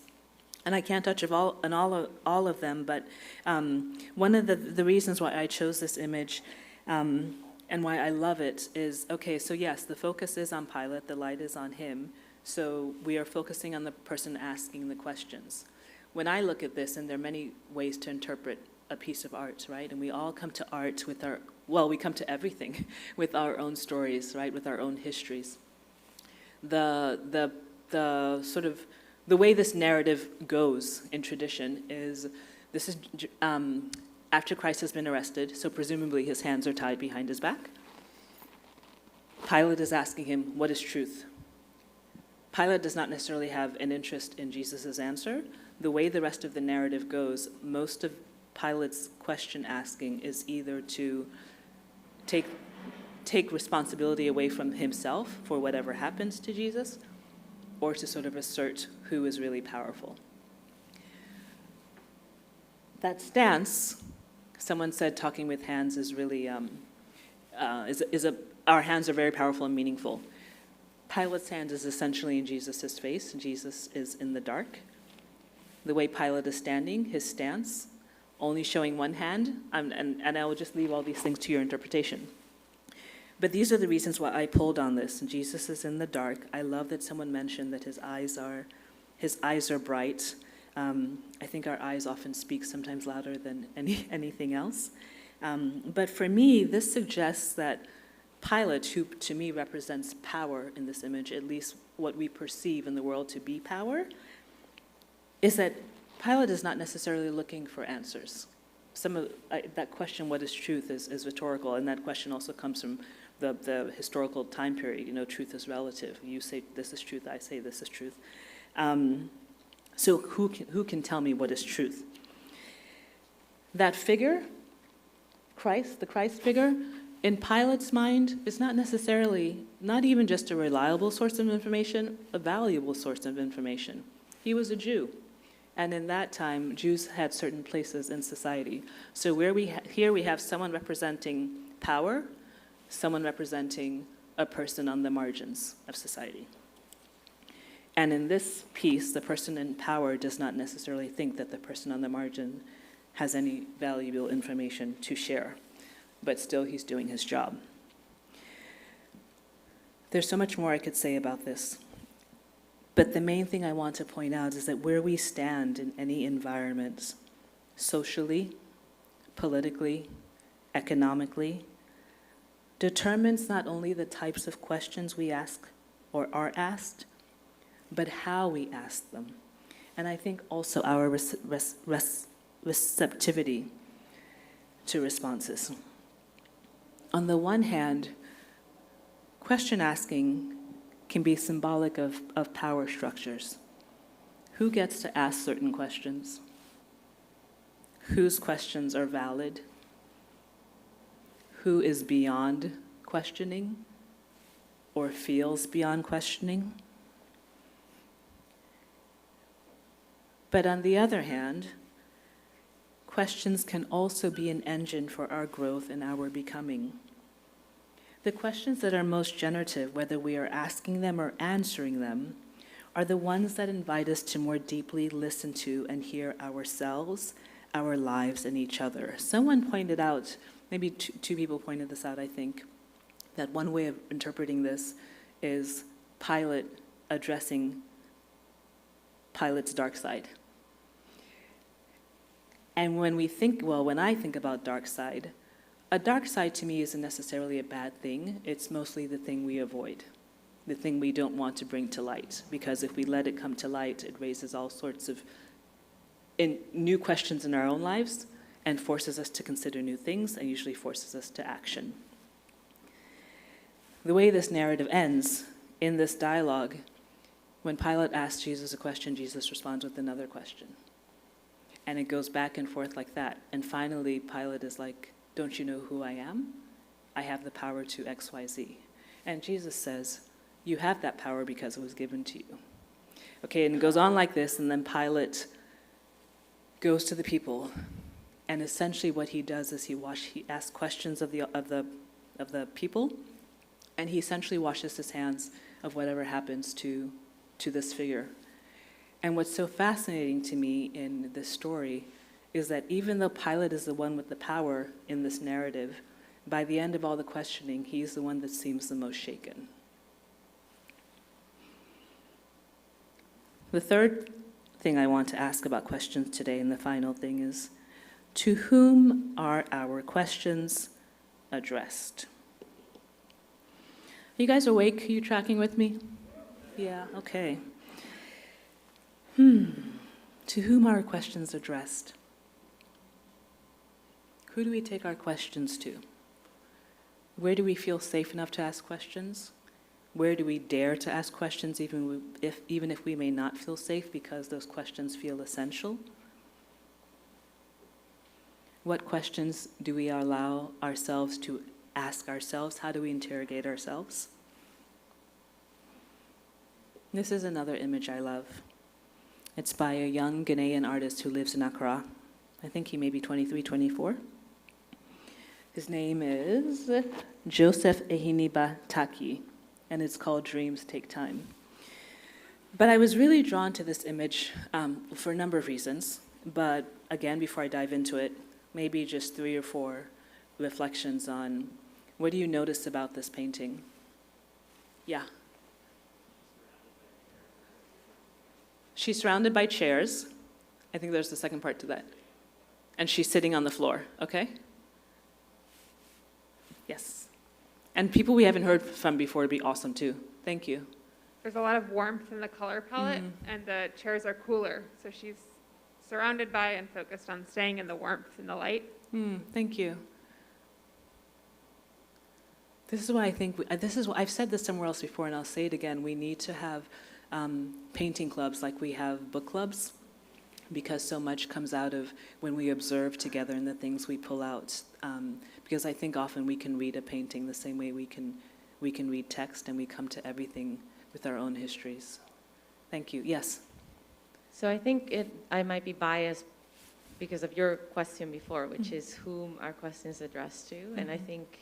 And I can't touch on all of them, but one of the reasons why I chose this image and why I love it is, okay, so yes, the focus is on Pilate, the light is on him, so we are focusing on the person asking the questions. When I look at this, and there are many ways to interpret a piece of art, right? And we all come to art with we come to everything with our own stories, right? With our own histories. The sort of, the way this narrative goes in tradition is, this is after Christ has been arrested, so presumably his hands are tied behind his back. Pilate is asking him, what is truth? Pilate does not necessarily have an interest in Jesus' answer. The way the rest of the narrative goes, most of Pilate's question asking is either to take responsibility away from himself for whatever happens to Jesus, or to sort of assert who is really powerful. That stance, someone said talking with hands is really, our hands are very powerful and meaningful. Pilate's hand is essentially in Jesus' face. Jesus is in the dark. The way Pilate is standing, his stance, only showing one hand, and I will just leave all these things to your interpretation. But these are the reasons why I pulled on this. Jesus is in the dark. I love that someone mentioned that his eyes are bright. I think our eyes often speak sometimes louder than anything else. But for me, this suggests that Pilate, who to me represents power in this image, at least what we perceive in the world to be power, is that Pilate is not necessarily looking for answers. Some of that question, what is truth, is rhetorical, and that question also comes from the historical time period. You know, truth is relative. You say this is truth, I say this is truth. So who can tell me what is truth? That figure, Christ, the Christ figure, in Pilate's mind, is not necessarily, not even just a reliable source of information, a valuable source of information. He was a Jew. And in that time, Jews had certain places in society. So here we have someone representing power, someone representing a person on the margins of society. And in this piece, the person in power does not necessarily think that the person on the margin has any valuable information to share, but still he's doing his job. There's so much more I could say about this. But the main thing I want to point out is that where we stand in any environment, socially, politically, economically, determines not only the types of questions we ask or are asked, but how we ask them. And I think also our receptivity to responses. On the one hand, question asking can be symbolic of power structures. Who gets to ask certain questions? Whose questions are valid? Who is beyond questioning or feels beyond questioning? But on the other hand, questions can also be an engine for our growth and our becoming. The questions that are most generative, whether we are asking them or answering them, are the ones that invite us to more deeply listen to and hear ourselves, our lives, and each other. Someone pointed out, maybe two people pointed this out, I think, that one way of interpreting this is Pilate addressing Pilate's dark side. And when I think about dark side, a dark side to me isn't necessarily a bad thing. It's mostly the thing we avoid, the thing we don't want to bring to light. Because if we let it come to light, it raises all sorts of new questions in our own lives and forces us to consider new things and usually forces us to action. The way this narrative ends in this dialogue, when Pilate asks Jesus a question, Jesus responds with another question. And it goes back and forth like that. And finally, Pilate is like, don't you know who I am? I have the power to X, Y, Z. And Jesus says, you have that power because it was given to you. Okay, and it goes on like this, and then Pilate goes to the people, and essentially what he does is he asks questions of the people, and he essentially washes his hands of whatever happens to this figure. And what's so fascinating to me in this story is that even though Pilate is the one with the power in this narrative, by the end of all the questioning, he's the one that seems the most shaken. The third thing I want to ask about questions today, and the final thing, is to whom are our questions addressed? Are you guys awake? Are you tracking with me? Yeah, okay. To whom are our questions addressed? Who do we take our questions to? Where do we feel safe enough to ask questions? Where do we dare to ask questions even if we may not feel safe because those questions feel essential? What questions do we allow ourselves to ask ourselves? How do we interrogate ourselves? This is another image I love. It's by a young Ghanaian artist who lives in Accra. I think he may be 23, 24. His name is Joseph Ehiniba Taki, and it's called Dreams Take Time. But I was really drawn to this image for a number of reasons. But again, before I dive into it, maybe just 3 or 4 reflections on what do you notice about this painting? Yeah. She's surrounded by chairs. I think there's the second part to that. And she's sitting on the floor, okay? Yes. And people we haven't heard from before would be awesome too. Thank you. There's a lot of warmth in the color palette, and the chairs are cooler. So she's surrounded by and focused on staying in the warmth and the light. Thank you. This is why I think, I've said this somewhere else before, and I'll say it again. We need to have painting clubs like we have book clubs, because so much comes out of when we observe together and the things we pull out. Because I think often we can read a painting the same way we can read text, and we come to everything with our own histories. Thank you. Yes? So I think I might be biased because of your question before, which is whom our questions addressed to. And I think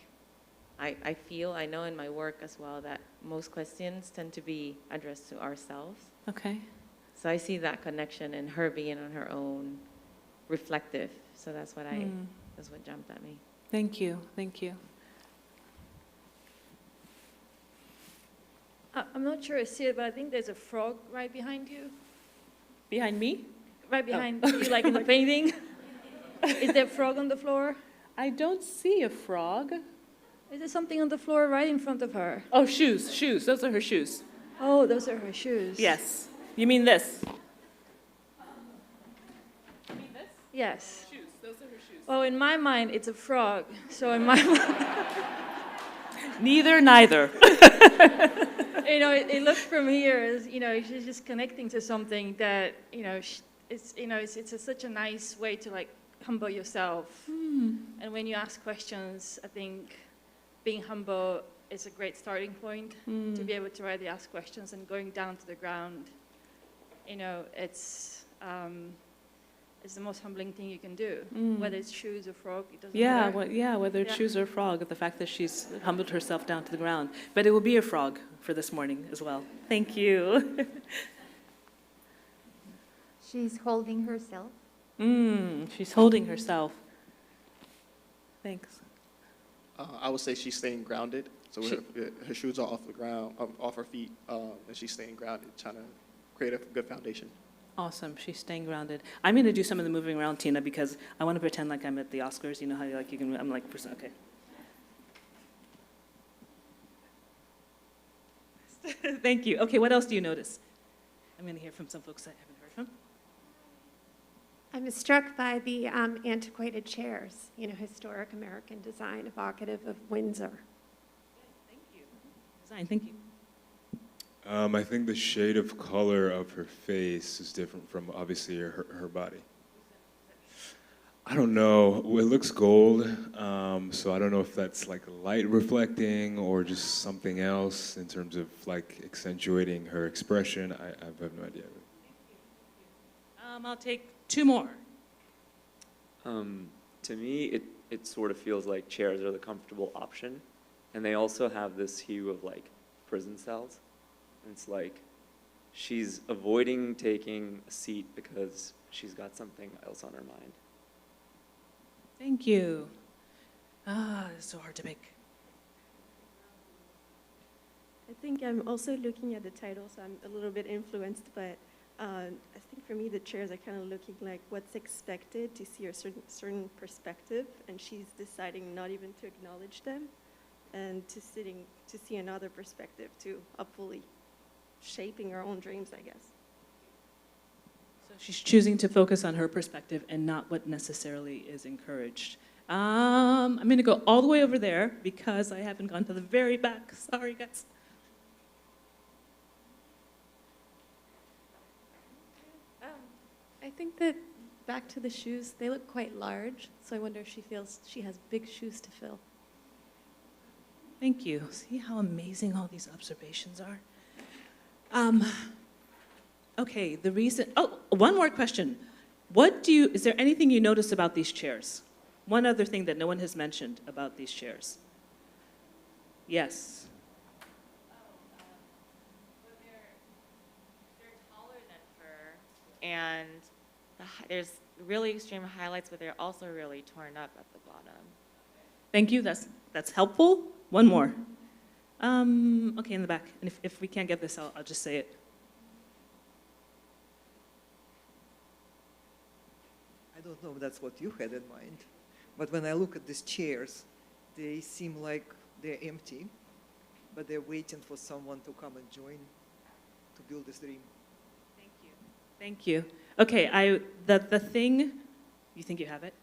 I know in my work as well that most questions tend to be addressed to ourselves. Okay. So I see that connection in her being on her own, reflective. So that's what that's what jumped at me. Thank you. Thank you. I'm not sure I see it, but I think there's a frog right behind you. Behind me? Right behind you, like in the painting. Is there a frog on the floor? I don't see a frog. Is there something on the floor right in front of her? Oh, shoes. Those are her shoes. Oh, those are her shoes. Yes. You mean this? You mean this? Yes. Shoes. Those are her shoes. Well, in my mind, it's a frog. So in my mind... Neither. It looks from here as, she's just connecting to something that, it's such a nice way to, like, humble yourself. And when you ask questions, I think being humble is a great starting point to be able to really ask questions, and going down to the ground, it's the most humbling thing you can do. Whether it's shoes or frog, it doesn't matter. Whether it's shoes or frog, the fact that she's humbled herself down to the ground. But it will be a frog for this morning as well. Thank you. She's holding herself. She's holding herself. Thanks. I would say she's staying grounded. So her shoes are off the ground, off her feet, and she's staying grounded, trying to create a good foundation. Awesome. She's staying grounded. I'm going to do some of the moving around, Tina, because I want to pretend like I'm at the Oscars. You know how you can. I'm like, okay. Thank you. Okay, what else do you notice? I'm going to hear from some folks I haven't heard from. I'm struck by the antiquated chairs, historic American design, evocative of Windsor. Thank you. Design, thank you. I think the shade of color of her face is different from obviously her body. I don't know. It looks gold, so I don't know if that's like light reflecting or just something else in terms of like accentuating her expression. I have no idea. I'll take two more. To me, it sort of feels like chairs are the comfortable option, and they also have this hue of like prison cells. And it's like she's avoiding taking a seat because she's got something else on her mind. Thank you. It's so hard to pick. I think I'm also looking at the title, so I'm a little bit influenced, but I think for me the chairs are kind of looking like what's expected to see a certain perspective, and she's deciding not even to acknowledge them and to see another perspective, to hopefully shaping her own dreams, I guess. So she's choosing to focus on her perspective and not what necessarily is encouraged. I'm going to go all the way over there because I haven't gone to the very back. Sorry, guys. I think that back to the shoes, they look quite large, so I wonder if she feels she has big shoes to fill. Thank you. See how amazing all these observations are? Okay, the reason, one more question. Is there anything you notice about these chairs? One other thing that no one has mentioned about these chairs. Yes. They're taller than her, and there's really extreme highlights, but they're also really torn up at the bottom. Thank you, that's helpful. One more. Okay, in the back. And if we can't get this, I'll just say it. I don't know if that's what you had in mind, but when I look at these chairs, they seem like they're empty, but they're waiting for someone to come and join to build this dream. Thank you. Okay, the thing, you think you have it?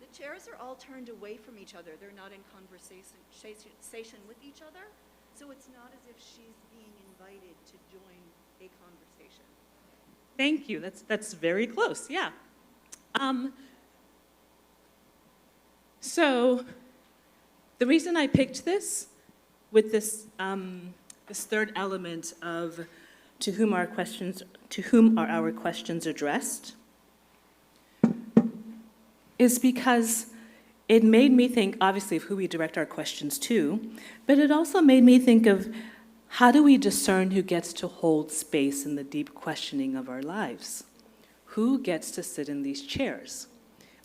The chairs are all turned away from each other. They're not in conversation with each other. So it's not as if she's being invited to join a conversation. Thank you. That's very close. Yeah. So the reason I picked this with this this third element of to whom are our questions addressed is because it made me think, obviously, of who we direct our questions to, but it also made me think of how do we discern who gets to hold space in the deep questioning of our lives? Who gets to sit in these chairs?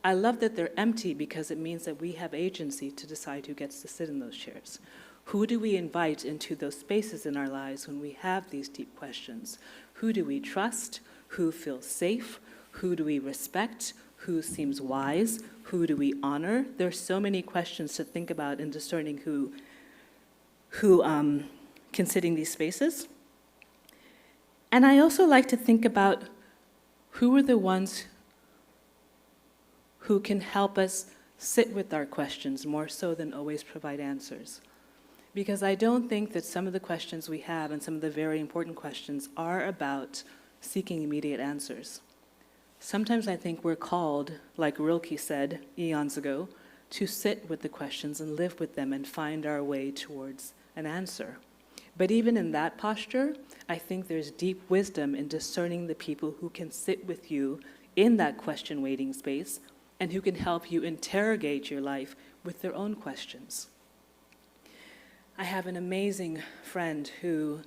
I love that they're empty because it means that we have agency to decide who gets to sit in those chairs. Who do we invite into those spaces in our lives when we have these deep questions? Who do we trust? Who feels safe? Who do we respect? Who seems wise? Who do we honor? There's so many questions to think about in discerning who can sit in these spaces. And I also like to think about who are the ones who can help us sit with our questions more so than always provide answers. Because I don't think that some of the questions we have and some of the very important questions are about seeking immediate answers. Sometimes I think we're called, like Rilke said eons ago, to sit with the questions and live with them and find our way towards an answer. But even in that posture, I think there's deep wisdom in discerning the people who can sit with you in that question-waiting space and who can help you interrogate your life with their own questions. I have an amazing friend who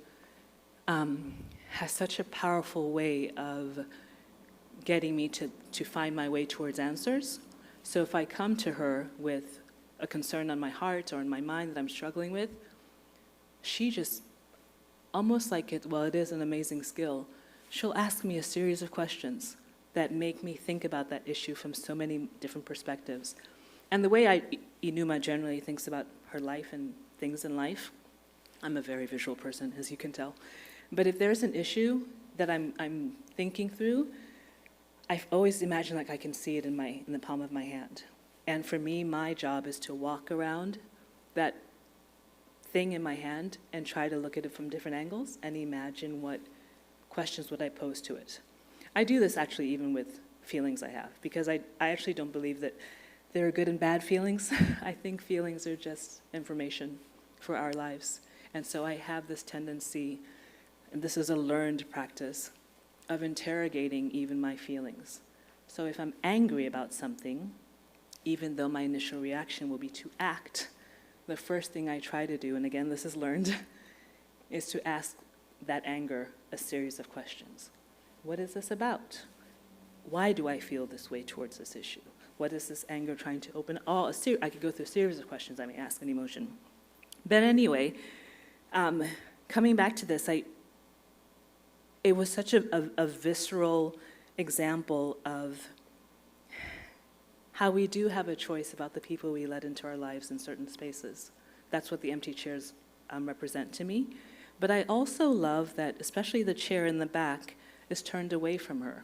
has such a powerful way of getting me to find my way towards answers. So if I come to her with a concern on my heart or in my mind that I'm struggling with, she just, almost like it is an amazing skill, she'll ask me a series of questions that make me think about that issue from so many different perspectives. And the way Enuma generally thinks about her life and things in life, I'm a very visual person, as you can tell. But if there's an issue that I'm thinking through, I've always imagined like I can see it in the palm of my hand. And for me, my job is to walk around that thing in my hand and try to look at it from different angles and imagine what questions would I pose to it. I do this actually even with feelings I have, because I actually don't believe that there are good and bad feelings. I think feelings are just information for our lives. And so I have this tendency, and this is a learned practice, of interrogating even my feelings. So if I'm angry about something, even though my initial reaction will be to act, the first thing I try to do, and again, this is learned, is to ask that anger a series of questions. What is this about? Why do I feel this way towards this issue? What is this anger trying to open? I could go through a series of questions I may ask an emotion. But anyway, coming back to this, it was such a visceral example of how we do have a choice about the people we let into our lives in certain spaces. That's what the empty chairs represent to me. But I also love that, especially the chair in the back, is turned away from her.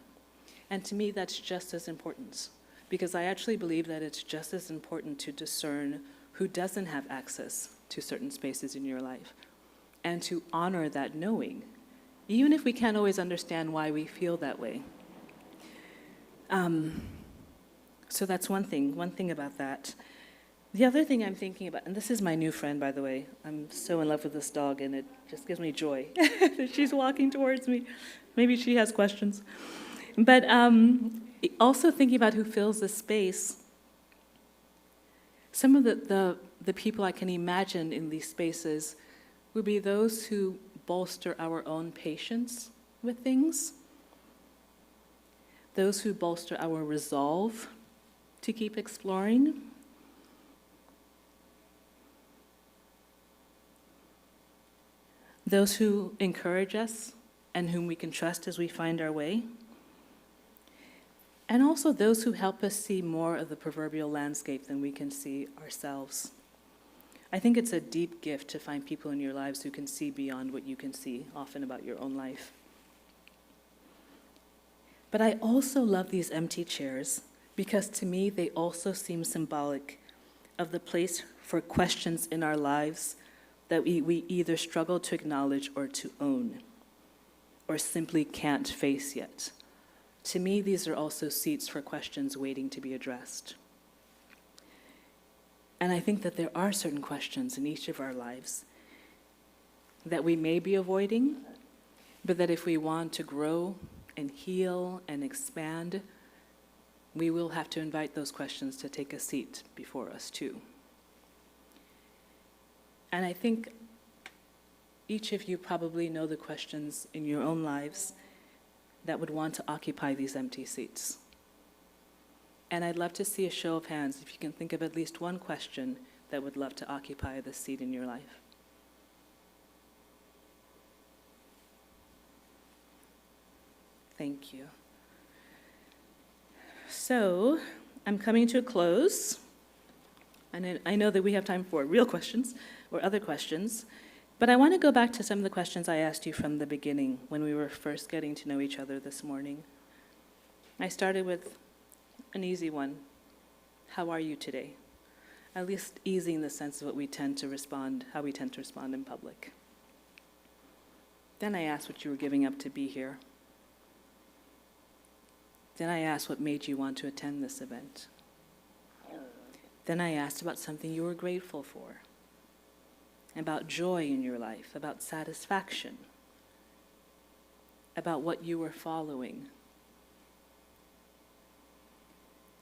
And to me, that's just as important, because I actually believe that it's just as important to discern who doesn't have access to certain spaces in your life, and to honor that knowing, even if we can't always understand why we feel that way. So that's one thing about that. The other thing I'm thinking about, and this is my new friend, by the way. I'm so in love with this dog, and it just gives me joy that she's walking towards me. Maybe she has questions. But also thinking about who fills this space, some of the people I can imagine in these spaces would be those who bolster our own patience with things, those who bolster our resolve to keep exploring, those who encourage us and whom we can trust as we find our way, and also those who help us see more of the proverbial landscape than we can see ourselves. I think it's a deep gift to find people in your lives who can see beyond what you can see, often about your own life. But I also love these empty chairs because to me they also seem symbolic of the place for questions in our lives that we either struggle to acknowledge or to own, or simply can't face yet. To me, these are also seats for questions waiting to be addressed. And I think that there are certain questions in each of our lives that we may be avoiding, but that if we want to grow and heal and expand, we will have to invite those questions to take a seat before us too. And I think each of you probably know the questions in your own lives that would want to occupy these empty seats. And I'd love to see a show of hands if you can think of at least one question that would love to occupy this seat in your life. Thank you. So, I'm coming to a close. And I know that we have time for real questions or other questions, but I want to go back to some of the questions I asked you from the beginning when we were first getting to know each other this morning. I started with an easy one. How are you today? At least easing the sense of what we tend to respond, how we tend to respond in public. Then I asked what you were giving up to be here. Then I asked what made you want to attend this event. Then I asked about something you were grateful for, about joy in your life, about satisfaction, about what you were following.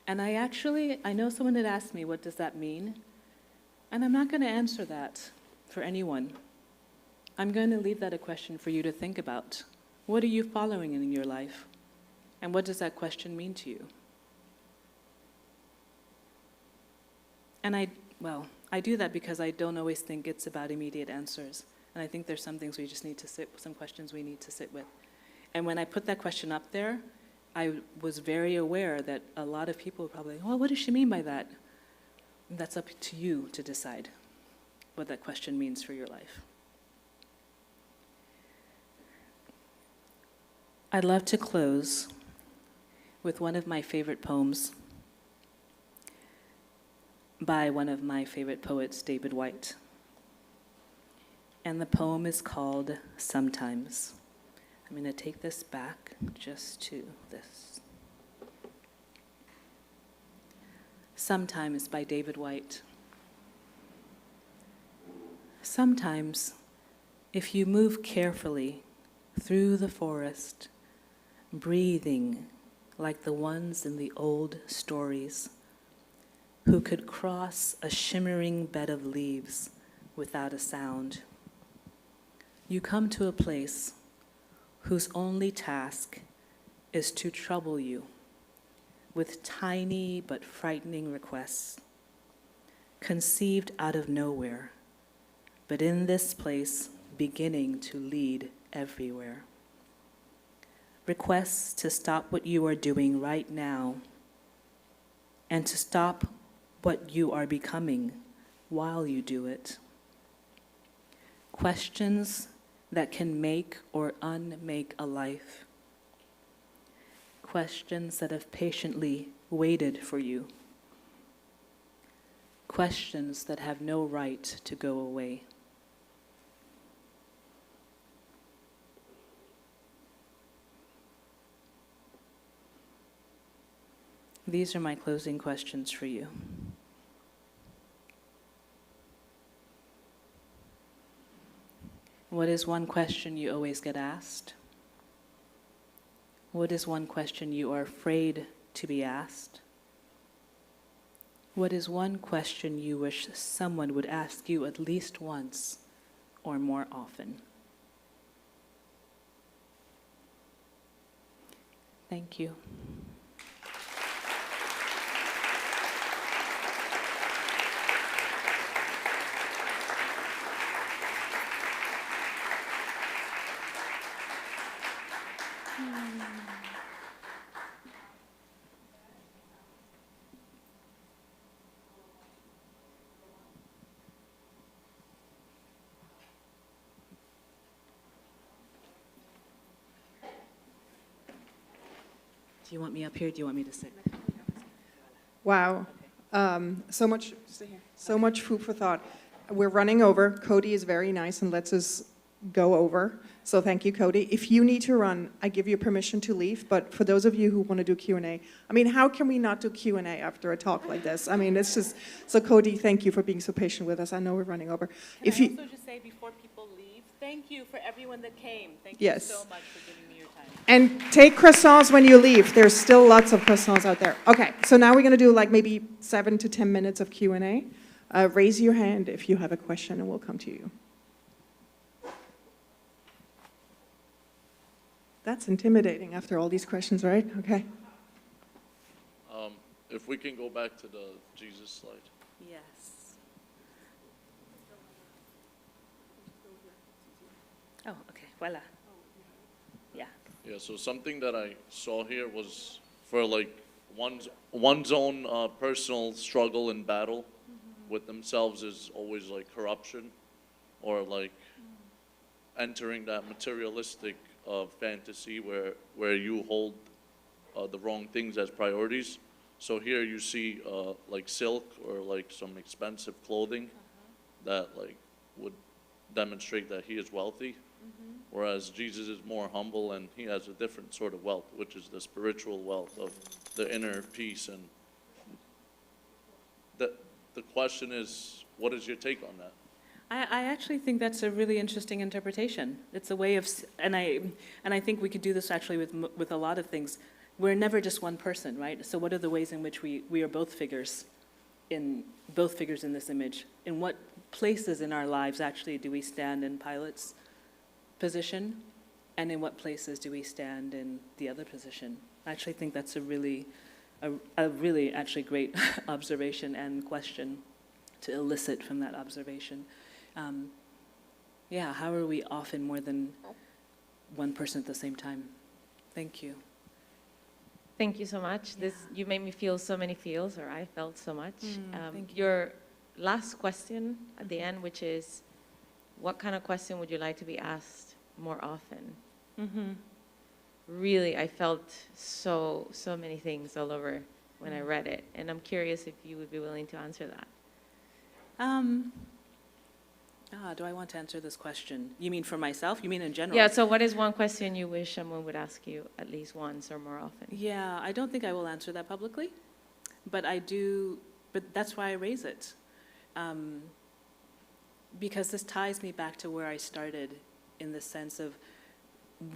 And I know someone had asked me, what does that mean? And I'm not going to answer that for anyone. I'm going to leave that a question for you to think about. What are you following in your life? And what does that question mean to you? And I do that because I don't always think it's about immediate answers. And I think there's some things we just need to some questions we need to sit with. And when I put that question up there, I was very aware that a lot of people would probably, well, what does she mean by that? And that's up to you to decide what that question means for your life. I'd love to close with one of my favorite poems by one of my favorite poets, David White. and the poem is called Sometimes. I'm going to take this back just to this. Sometimes by David White. Sometimes, if you move carefully through the forest, breathing like the ones in the old stories, who could cross a shimmering bed of leaves without a sound, you come to a place whose only task is to trouble you with tiny but frightening requests, conceived out of nowhere, but in this place beginning to lead everywhere. Requests to stop what you are doing right now and to stop what you are becoming while you do it. Questions that can make or unmake a life. Questions that have patiently waited for you. Questions that have no right to go away. These are my closing questions for you. What is one question you always get asked? What is one question you are afraid to be asked? What is one question you wish someone would ask you at least once or more often? Thank you. Do you want me up here? Do you want me to sit? Wow. So much food for thought. We're running over. Cody is very nice and lets us go over. So thank you, Cody. If you need to run, I give you permission to leave. But for those of you who want to do Q&A, I mean, how can we not do Q&A after a talk like this? I mean, it's just, so Cody, thank you for being so patient with us. I know we're running over. Can I also just say before people leave, thank you for everyone that came. Thank you so much for giving me your time. And take croissants when you leave. There's still lots of croissants out there. Okay, so now we're going to do like maybe 7 to 10 minutes of Q&A. Raise your hand if you have a question and we'll come to you. That's intimidating after all these questions, right? Okay. If we can go back to the Jesus slide. Yes. Oh, okay. Voila. Yeah. Yeah, so something that I saw here was for like one's own personal struggle and battle with themselves is always like corruption or like entering that materialistic fantasy where you hold the wrong things as priorities. So here you see like silk or like some expensive clothing that like would demonstrate that he is wealthy. Whereas Jesus is more humble and he has a different sort of wealth, which is the spiritual wealth of the inner peace. And the question is, what is your take on that? I actually think that's a really interesting interpretation. It's a way of, and I think we could do this actually with a lot of things. We're never just one person, right? So what are the ways in which we are both figures in this image? In what places in our lives actually do we stand in Pilate's position, and in what places do we stand in the other position? I actually think that's a really actually great observation and question to elicit from that observation. Yeah, how are we often more than one person at the same time? Thank you. Thank you so much. You made me feel so many feels, or I felt so much. Thank you. Your last question at the end, which is, what kind of question would you like to be asked more often? Really, I felt so many things all over when I read it, and I'm curious if you would be willing to answer that. Do I want to answer this question? You mean for myself? You mean in general? Yeah, so what is one question you wish someone would ask you at least once or more often? Yeah, I don't think I will answer that publicly, but that's why I raise it. Because this ties me back to where I started, in the sense of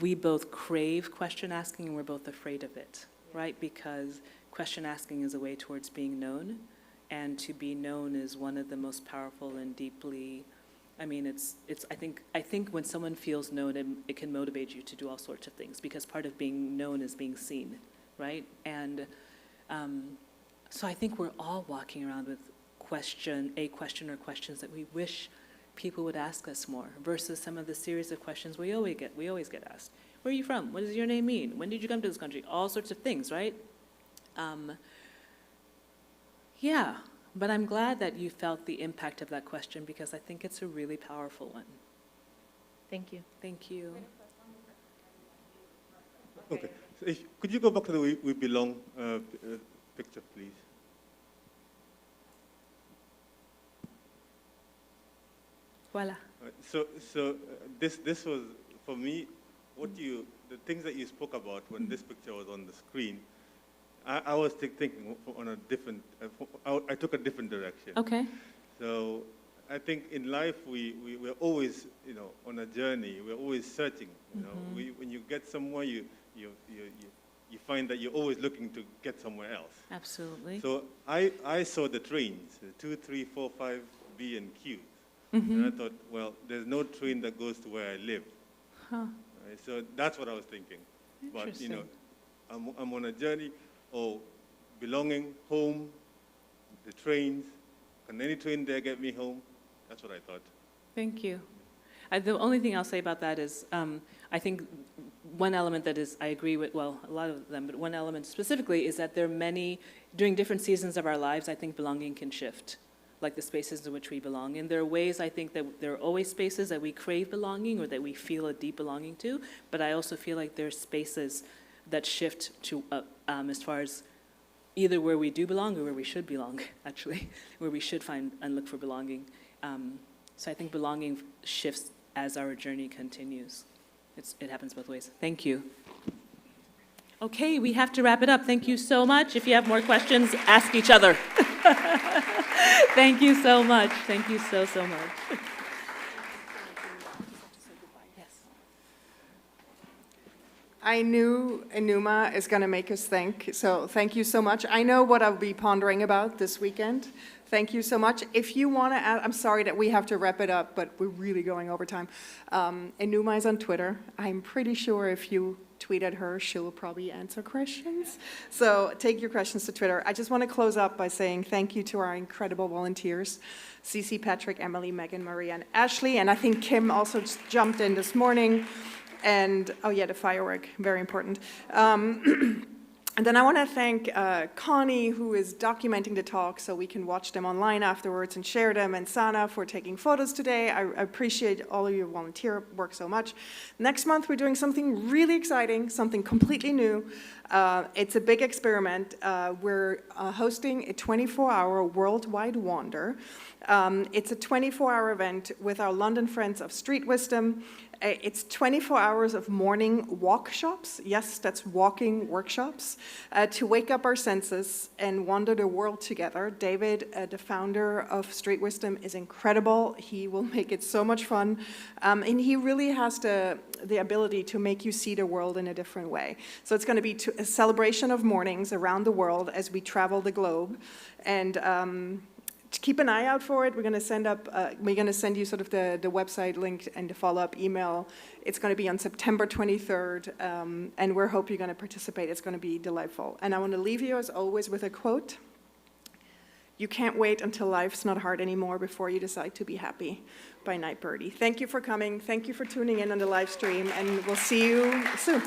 we both crave question asking and we're both afraid of it, right? Because question asking is a way towards being known, and to be known is one of the most powerful and deeply, I mean, I think when someone feels known, it can motivate you to do all sorts of things, because part of being known is being seen, right? And so I think we're all walking around with question or questions that we wish people would ask us more, versus some of the series of questions we always get asked. Where are you from? What does your name mean? When did you come to this country? All sorts of things, right? Yeah, but I'm glad that you felt the impact of that question, because I think it's a really powerful one. Thank you. Thank you. Okay. So could you go back to the We Belong picture, please? Voila. So this was, for me, the things that you spoke about when this picture was on the screen, I was thinking on a different, I took a different direction. Okay. So I think in life we're always, on a journey. We're always searching. When you get somewhere, you find that you're always looking to get somewhere else. Absolutely. So I saw the trains, the 2, 3, 4, 5, B, and Q. And I thought, well, there's no train that goes to where I live. Huh. Right? So that's what I was thinking. But, I'm on a journey of belonging, home, the trains. Can any train there get me home? That's what I thought. Thank you. The only thing I'll say about that is, I think one element that is, I agree with, well, a lot of them, but one element specifically is that there are many, during different seasons of our lives, I think belonging can shift, like the spaces in which we belong. And there are ways, I think, that there are always spaces that we crave belonging or that we feel a deep belonging to, but I also feel like there are spaces that shift to, as far as either where we do belong or where we should belong, actually, where we should find and look for belonging. So I think belonging shifts as our journey continues. It happens both ways. Thank you. Okay, we have to wrap it up. Thank you so much. If you have more questions, ask each other. Thank you so much. Thank you so much. I knew Enuma is going to make us think, so thank you so much. I know what I'll be pondering about this weekend. Thank you so much. If you want to add, I'm sorry that we have to wrap it up, but we're really going over time. Enuma is on Twitter. I'm pretty sure if you tweet at her, she'll probably answer questions. So take your questions to Twitter. I just want to close up by saying thank you to our incredible volunteers, Cece, Patrick, Emily, Megan, Maria, and Ashley. And I think Kim also just jumped in this morning. And, oh yeah, the firework, very important. And then I want to thank Connie, who is documenting the talk so we can watch them online afterwards and share them, and Sana for taking photos today. I appreciate all of your volunteer work so much. Next month, we're doing something really exciting, something completely new. It's a big experiment. We're hosting a 24-hour worldwide wander. It's a 24-hour event with our London friends of Street Wisdom. It's 24 hours of morning walk shops. Yes, that's walking workshops to wake up our senses and wander the world together. David, the founder of Street Wisdom, is incredible. He will make it so much fun. And he really has the ability to make you see the world in a different way. So it's going to be a celebration of mornings around the world as we travel the globe. And keep an eye out for it. We're going to send you sort of the website link and the follow-up email. It's going to be on September 23rd, and we hope you're going to participate. It's going to be delightful. And I want to leave you, as always, with a quote. You can't wait until life's not hard anymore before you decide to be happy, by Night Birdie. Thank you for coming. Thank you for tuning in on the live stream, and we'll see you soon.